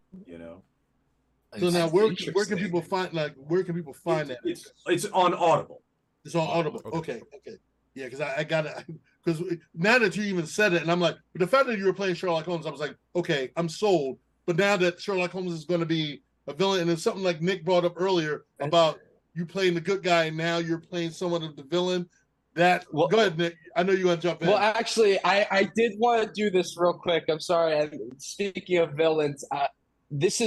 now where can people find that? It's on Audible. It's on Audible. Okay. Yeah, because I got it. Because now that you even said it, and I'm like, the fact that you were playing Sherlock Holmes, I was like, okay, I'm sold. But now that Sherlock Holmes is going to be a villain, and it's something like Nick brought up earlier about you playing the good guy, and now you're playing someone of the villain. Go ahead, Nick. I know you want to jump in. Well, actually, I did want to do this real quick. I'm sorry. And speaking of villains, this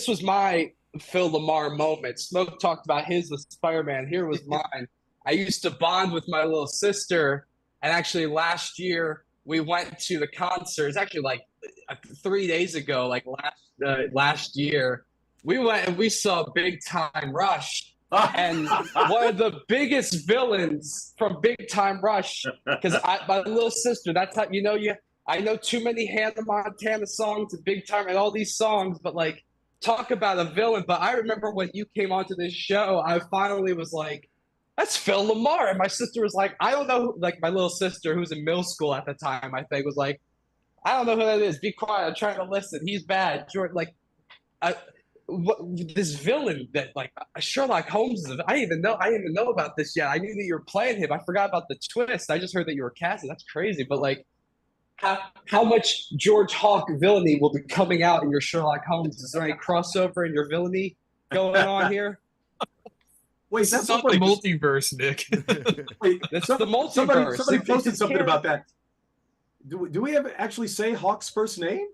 was my Phil LaMarr moment. Smoke talked about his with Spider-Man. Here was mine. I used to bond with my little sister, and actually last year we went to the concert. It's actually like 3 days ago, like last year. We went and we saw Big Time Rush. And one of the biggest villains from Big Time Rush, because my little sister, that's how I know too many Hannah Montana songs and Big Time and all these songs, but like talk about a villain. But I remember when you came onto this show, I finally was like, that's Phil LaMarr. And my sister was like, I don't know, like my little sister who was in middle school at the time, I think, was like, I don't know who that is. Be quiet. I'm trying to listen. He's bad. Jordan, like, this villain that like Sherlock Holmes is. I didn't even know about this yet. I knew that you were playing him. I forgot about the twist. I just heard that you were casted. That's crazy. But like, how much George Hawk villainy will be coming out in your Sherlock Holmes? Is there any crossover in your villainy going on here? Wait, that's not the multiverse, Nick. Wait, that's the multiverse. Somebody posted something about that. Do we ever actually say Hawk's first name?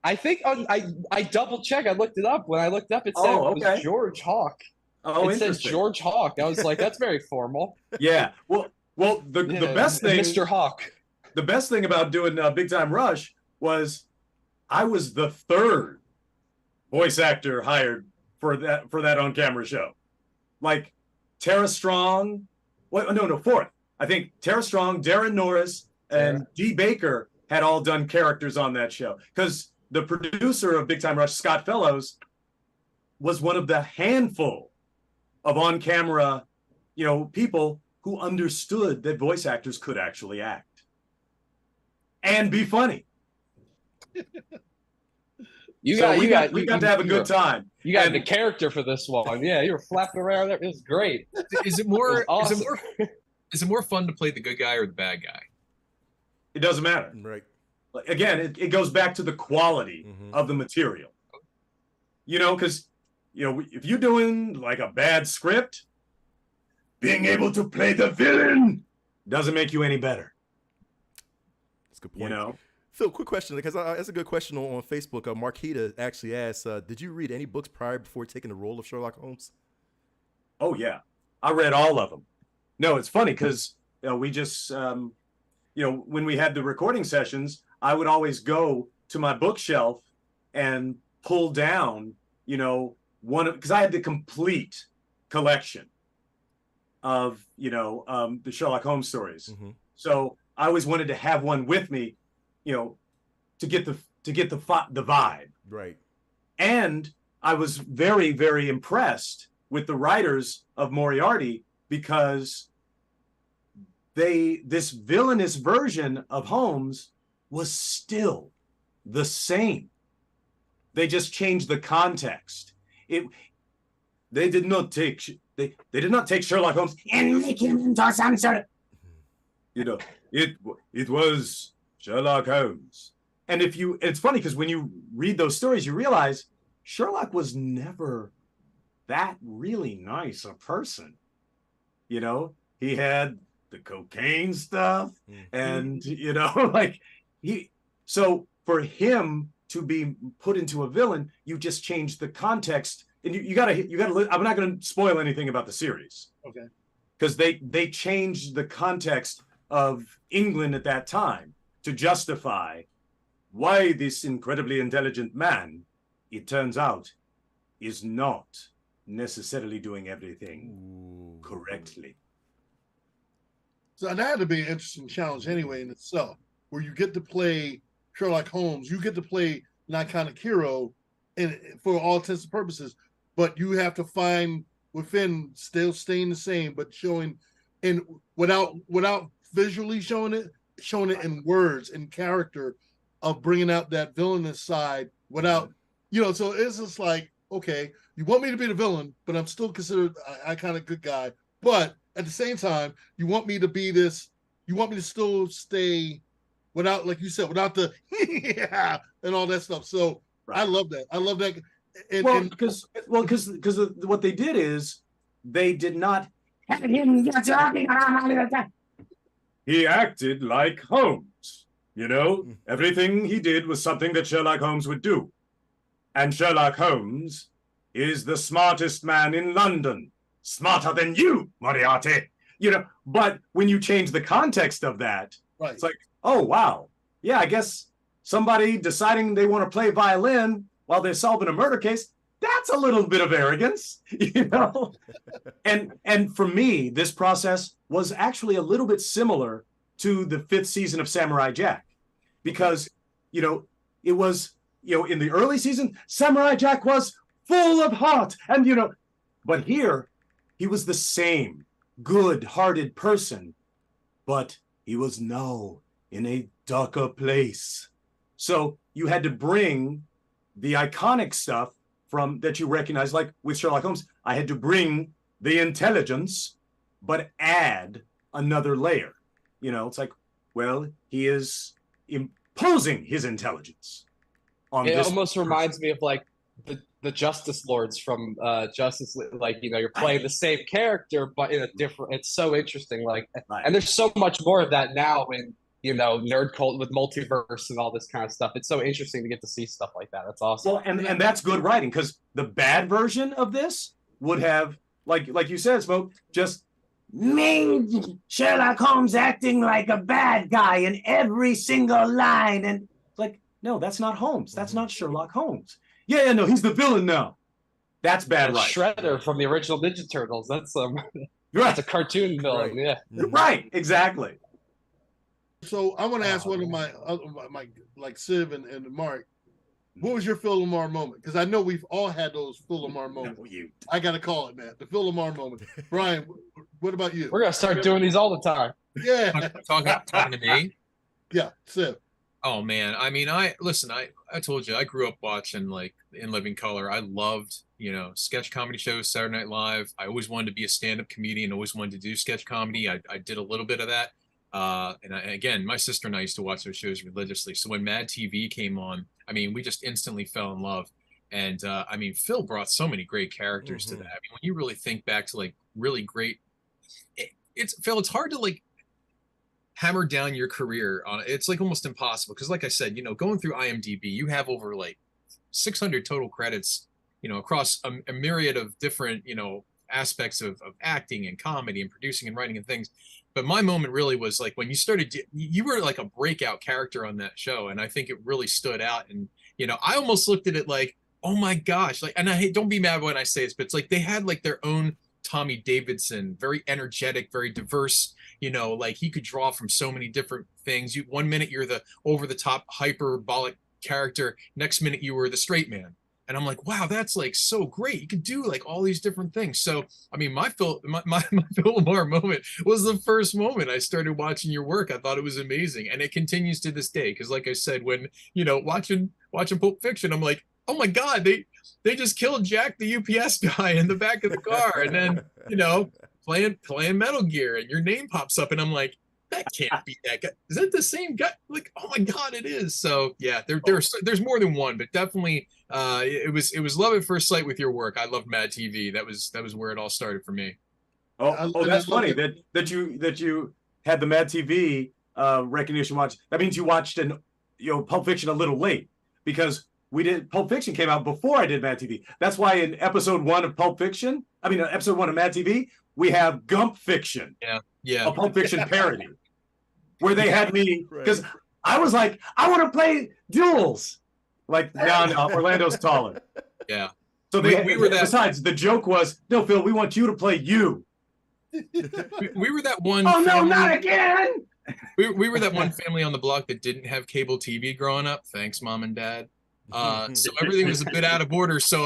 I think I double checked. I looked it up. When I looked up, it said Oh, it was okay. George Hawk. Oh, It said interesting. George Hawk. I was like, that's very formal. Yeah. Well, the best thing, Mr. Hawk. the best thing about doing Big Time Rush was I was the third voice actor hired for that on camera show. Like Tara Strong, no, fourth. I think Tara Strong, Darren Norris, and Dee Baker had all done characters on that show, because the producer of Big Time Rush, Scott Fellows, was one of the handful of on-camera, people who understood that voice actors could actually act and be funny. We got to have a good time. time. You got the character for this one. Yeah, you were flapping around there. It was great. Is it more? Awesome. Is it more fun to play the good guy or the bad guy? It doesn't matter. Right. Again, it goes back to the quality of the material. Because if you're doing like a bad script, being able to play the villain doesn't make you any better. That's a good point. Phil, quick question, because that's a good question on Facebook. Marquita actually asked, did you read any books prior before taking the role of Sherlock Holmes? Oh, yeah. I read all of them. No, it's funny because we just, when we had the recording sessions, I would always go to my bookshelf and pull down, because I had the complete collection of, the Sherlock Holmes stories. So I always wanted to have one with me, to get the vibe. Right. And I was very, very impressed with the writers of Moriarty, because this villainous version of Holmes was still the same. They just changed the context. They did not take Sherlock Holmes and make him into some sort of, it was Sherlock Holmes. And it's funny because when you read those stories, you realize Sherlock was never that really nice a person. He had the cocaine stuff, and so for him to be put into a villain, you just change the context. And you gotta I'm not gonna spoil anything about the series. Okay. Because they changed the context of England at that time to justify why this incredibly intelligent man, it turns out, is not necessarily doing everything correctly. So that had to be an interesting challenge anyway in itself, where you get to play Sherlock Holmes, you get to play an iconic hero, and for all intents and purposes, but you have to find within still staying the same, but showing and without visually showing it in words and character of bringing out that villainous side without, so it's just like, okay, you want me to be the villain, but I'm still considered an iconic good guy. But at the same time, you want me to be this, you want me to still stay without, like you said, without the yeah and all that stuff. So right. I love that. I love that. Because what they did is they did not have him. He acted like Holmes. Everything he did was something that Sherlock Holmes would do. And Sherlock Holmes is the smartest man in London. Smarter than you, Moriarty. But when you change the context of that, right. It's like, oh, wow. Yeah, I guess somebody deciding they want to play violin while they're solving a murder case, that's a little bit of arrogance, And for me, this process was actually a little bit similar to the 5th season of Samurai Jack, because, it was, in the early season, Samurai Jack was full of heart and, but here he was the same good-hearted person, but he was now in a darker place. So you had to bring the iconic stuff from that you recognize, like with Sherlock Holmes, I had to bring the intelligence, but add another layer. It's like, well, he is imposing his intelligence on it this. It almost reminds me of like the Justice Lords from Justice League. Like, you're playing the same character, but in a different. It's so interesting. Like, right. And there's so much more of that now nerd cult with multiverse and all this kind of stuff. It's so interesting to get to see stuff like that. That's awesome. Well, and that's good writing, because the bad version of this would have, like you said, Smoke, just made Sherlock Holmes acting like a bad guy in every single line. And like, no, that's not Holmes. That's not Sherlock Holmes. Yeah, no, he's the villain now. That's bad writing. Shredder from the original Ninja Turtles. That's Right. that's a cartoon villain. Right. Yeah. Right, exactly. So I want to ask one of my like Civ and Mark, what was your Phil LaMarr moment? Because I know we've all had those Phil LaMarr moments. I got to call it, man. The Phil LaMarr moment. Brian, what about you? We're gonna start doing these all the time. Yeah. Talking to me. Yeah, Civ. Oh man, I mean, I told you I grew up watching like In Living Color. I loved, sketch comedy shows, Saturday Night Live. I always wanted to be a stand-up comedian, always wanted to do sketch comedy. I did a little bit of that. Again, my sister and I used to watch those shows religiously. So when Mad TV came on, I mean, we just instantly fell in love. And I mean, Phil brought so many great characters to that. I mean, when you really think back to like really great, Phil, it's hard to like hammer down your career on it. It's like almost impossible because, like I said, going through IMDb, you have over like 600 total credits, across a myriad of different, aspects of acting and comedy and producing and writing and things. But my moment really was like when you started, you were like a breakout character on that show. And I think it really stood out. And, I almost looked at it like, oh my gosh, like, and don't be mad when I say this, but it's like they had like their own Tommy Davidson, very energetic, very diverse, like he could draw from so many different things. One minute you're the over the top hyperbolic character, next minute you were the straight man. And I'm like, wow, that's like so great. You could do like all these different things. So, I mean, my Phil LaMarr moment was the first moment I started watching your work. I thought it was amazing. And it continues to this day. Cause like I said, when, watching Pulp Fiction, I'm like, oh my God, they just killed Jack, the UPS guy in the back of the car. And then, playing Metal Gear and your name pops up and I'm like, that can't be that guy. Is that the same guy? Like, oh my God, it is. So yeah, there's more than one, but definitely it was love at first sight with your work. I loved Mad TV. That was where it all started for me. Oh, that's funny that you had the Mad TV recognition watch. That means you watched Pulp Fiction a little late, because Pulp Fiction came out before I did Mad TV. That's why in episode 1 of episode 1 of Mad TV, we have Gump Fiction. Yeah. A Pulp Fiction parody. Where they had me, because I was like, I want to play duels. Like, no, Orlando's taller. Yeah. So we were that. Besides, the joke was, no, Phil, we want you to play you. we were that one. Oh, no, not again. We were that one family on the block that didn't have cable TV growing up. Thanks, Mom and Dad. So everything was a bit out of order. So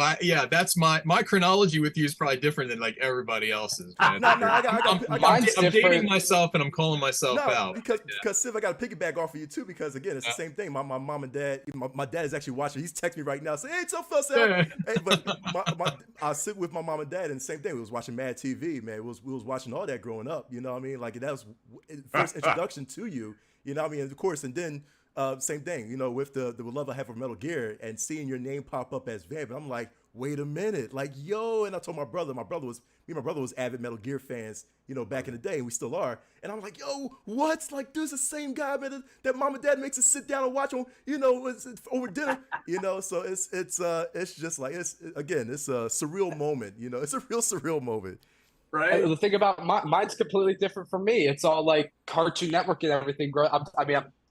that's my chronology with you is probably different than like everybody else's. Man. I'm dating myself and I'm calling myself out. Because Civ, I got to piggyback off of you too, because again, it's the same thing. My mom and dad, my dad is actually watching. He's texting me right now saying, "Hey, it's so Phil, Sam." Hey, but I sit with my mom and dad, and the same thing. We was watching Mad TV, man. We was watching all that growing up. You know what I mean? Like that was first introduction to you. You know what I mean? And of course, and then. Same thing, with the love I have for Metal Gear and seeing your name pop up as Van, but I'm like, wait a minute, like, yo, and I told my brother was avid Metal Gear fans, back in the day, and we still are, and I'm like, yo, what? Like, there's the same guy, man, that mom and dad makes us sit down and watch on, it's over dinner, so it's just like, it's a surreal moment, it's a real surreal moment. Right. The thing about mine's completely different from me. It's all like Cartoon Network and everything.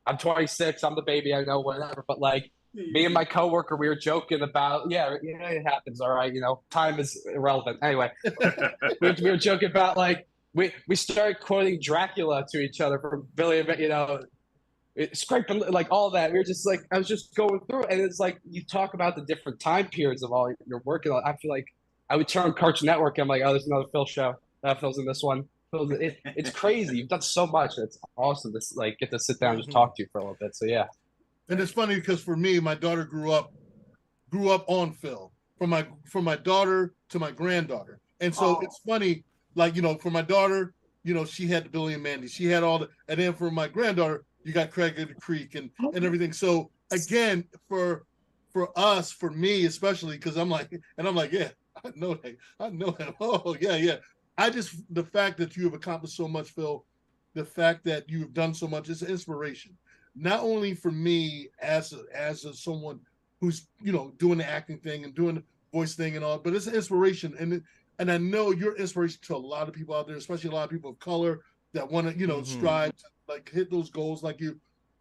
I'm 26. I'm the baby. I know, whatever. But like me and my coworker, we were joking about, it happens. All right. Time is irrelevant. Anyway, we were joking about like, we started quoting Dracula to each other from Billy, scraping like all that. We were just like, I was just going through it. And it's like, you talk about the different time periods of all your work. And I feel like I would turn on Cartoon Network. And I'm like, oh, there's another Phil show. Phil's in this one. It's crazy. You've done so much. It's awesome to like get to sit down and just talk to you for a little bit. So yeah. And it's funny because for me, my daughter grew up on Phil. From my daughter to my granddaughter. And so it's funny, like, for my daughter, she had the Billy and Mandy. She had all and then for my granddaughter, you got Craig of the Creek and everything. So again, for us, for me especially, because I'm like, yeah, I know him. Oh yeah. The fact that you have accomplished so much, Phil, the fact that you've done so much is an inspiration, not only for me as someone who's doing the acting thing and doing the voice thing and all, but it's an inspiration, and I know you're inspiration to a lot of people out there, especially a lot of people of color that want to strive to like hit those goals like you,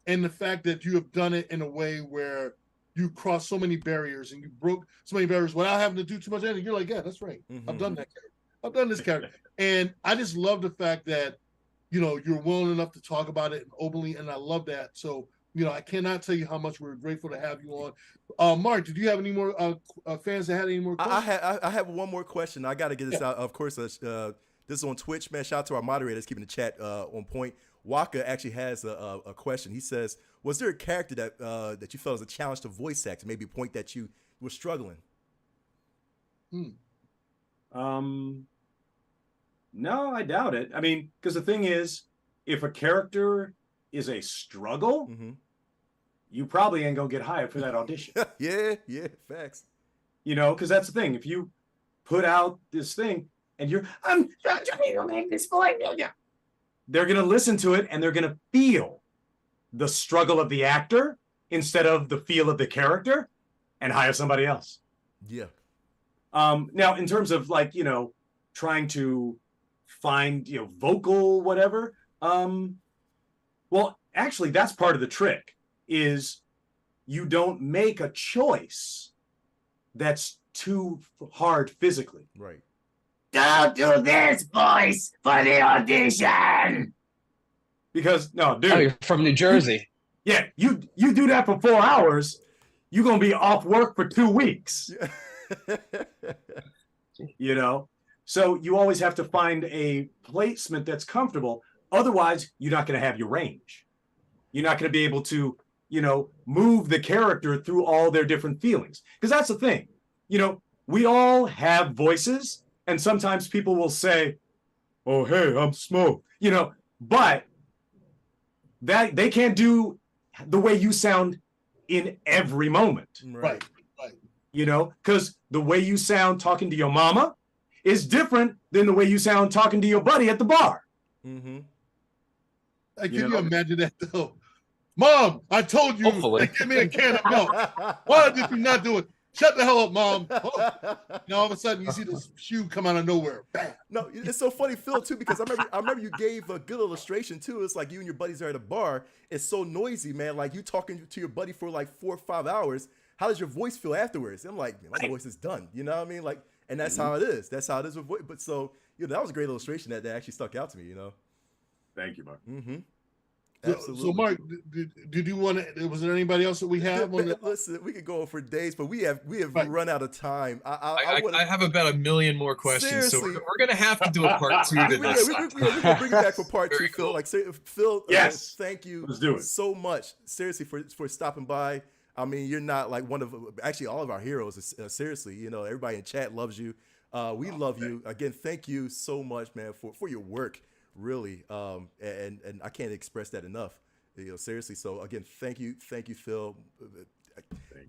and the fact that you have done it in a way where you crossed so many barriers and you broke so many barriers without having to do too much editing. You're like, yeah, that's right. I've done that character. I've done this character. And I just love the fact that, you're willing enough to talk about it openly. And I love that. So, I cannot tell you how much we're grateful to have you on. Mark, did you have any more fans that had any more questions? I have one more question. I got to get this out. Of course, this is on Twitch, man. Shout out to our moderators keeping the chat on point. Waka actually has a question. He says, was there a character that you felt was a challenge to voice act, maybe a point that you were struggling? No, I doubt it. I mean, because the thing is, if a character is a struggle, you probably ain't gonna get hired for that audition. yeah, facts. Because that's the thing. If you put out this thing and I'm trying to make this point, they're gonna listen to it and they're gonna feel the struggle of the actor instead of the feel of the character, and hire somebody else. Yeah. Now, in terms of like trying to find vocal whatever, well, actually that's part of the trick, is you don't make a choice that's too hard physically. Right. Don't do this voice for the audition. Because no, dude. Oh, you're from New Jersey. Yeah, you do that for 4 hours, you're gonna be off work for 2 weeks. So you always have to find a placement that's comfortable. Otherwise, you're not going to have your range. You're not going to be able to, move the character through all their different feelings. Because that's the thing. We all have voices, and sometimes people will say, "Oh, hey, I'm Smoke," but that they can't do the way you sound in every moment. Right. Because the way you sound talking to your mama is different than the way you sound talking to your buddy at the bar. Can you imagine that though? Mom, I told you to give me a can of milk. Why did you not do it? Shut the hell up, Mom. Now all of a sudden you see this shoe come out of nowhere. Bam. No, it's so funny, Phil, too, because I remember you gave a good illustration too. It's like you and your buddies are at a bar. It's so noisy, man. Like you talking to your buddy for like 4 or 5 hours. How does your voice feel afterwards? I'm like, my voice is done. You know what I mean? Like, and that's how it is. That's how it is with voice. But so, that was a great illustration that actually stuck out to me. Thank you, Mark. Absolutely. So Mark, did you want to? Was there anybody else that we have on the? Listen, we could go on for days, but we have run out of time. I have about 1 million more questions, Seriously. so we're gonna have to do a part 2 to this. We're gonna bring you back for part 2, Phil. Cool. Like, Phil, yes, thank you Let's do it. so much, seriously, for stopping by. I mean, you're not like one of actually all of our heroes. Seriously, everybody in chat loves you. We love you. Again, thank you so much, man, for your work. Really, and I can't express that enough. Seriously. So again, thank you, Phil.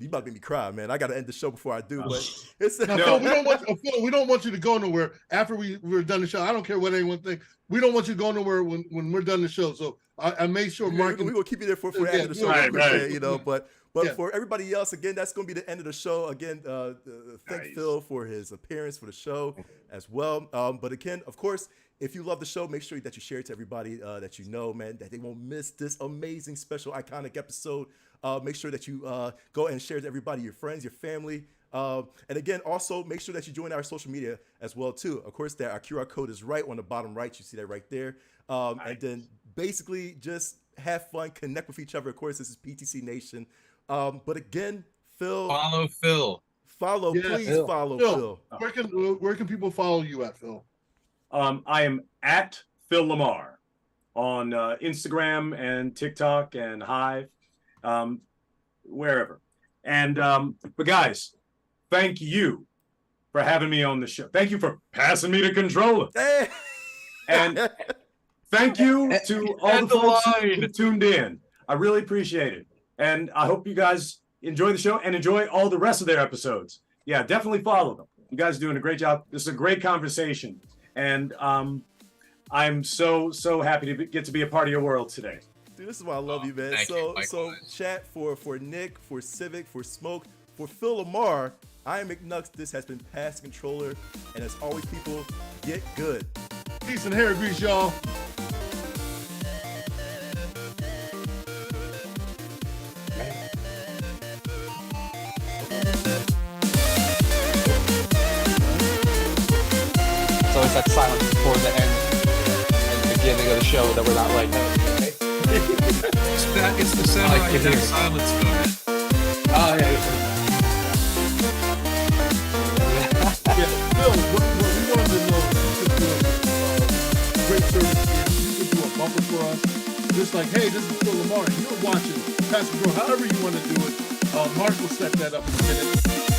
You about to make me cry, man. I got to end the show before I do. But it's Phil, we don't want you to go nowhere after we're done the show. I don't care what anyone thinks. We don't want you to go nowhere when we're done the show. So I made sure Mark. We will keep you there for after the show. Right. But for everybody else, again, that's going to be the end of the show. Again, thank Phil for his appearance for the show as well. But again, of course, if you love the show, make sure that you share it to everybody that you know, man, that they won't miss this amazing, special, iconic episode. Make sure that you go and share it to everybody, your friends, your family. And again, also make sure that you join our social media as well, too. Of course, our QR code is right on the bottom right. You see that right there. And then basically just have fun, connect with each other. Of course, this is PTC Nation. But again, Phil. Follow Phil. Please follow Phil. Where can people follow you at, Phil? I am at Phil LaMarr on Instagram and TikTok and Hive, wherever. And but guys, thank you for having me on the show. Thank you for passing me the controller. And thank you to all the folks who tuned in. I really appreciate it. And I hope you guys enjoy the show and enjoy all the rest of their episodes. Yeah, definitely follow them. You guys are doing a great job. This is a great conversation. And I'm so happy to get to be a part of your world today. Dude, this is why I love you, man. Thank you, So chat for Nick, for Civic, for Smoke, for Phil LaMarr. I am McNux. This has been Pass the Controller, and as always, people, get good. Peace and hair grease, y'all. It's always that silence before the end and the beginning of the show that we're not like, okay. It's the sound I of can hear it. silence moment. Oh, yeah. Yeah, Phil, what we wanted to know, you could do great service here. You could do a bumper for us. Just like, hey, this is Phil LaMarr, and you're watching Pass the Control, however you want to do it. Mark will set that up in a minute.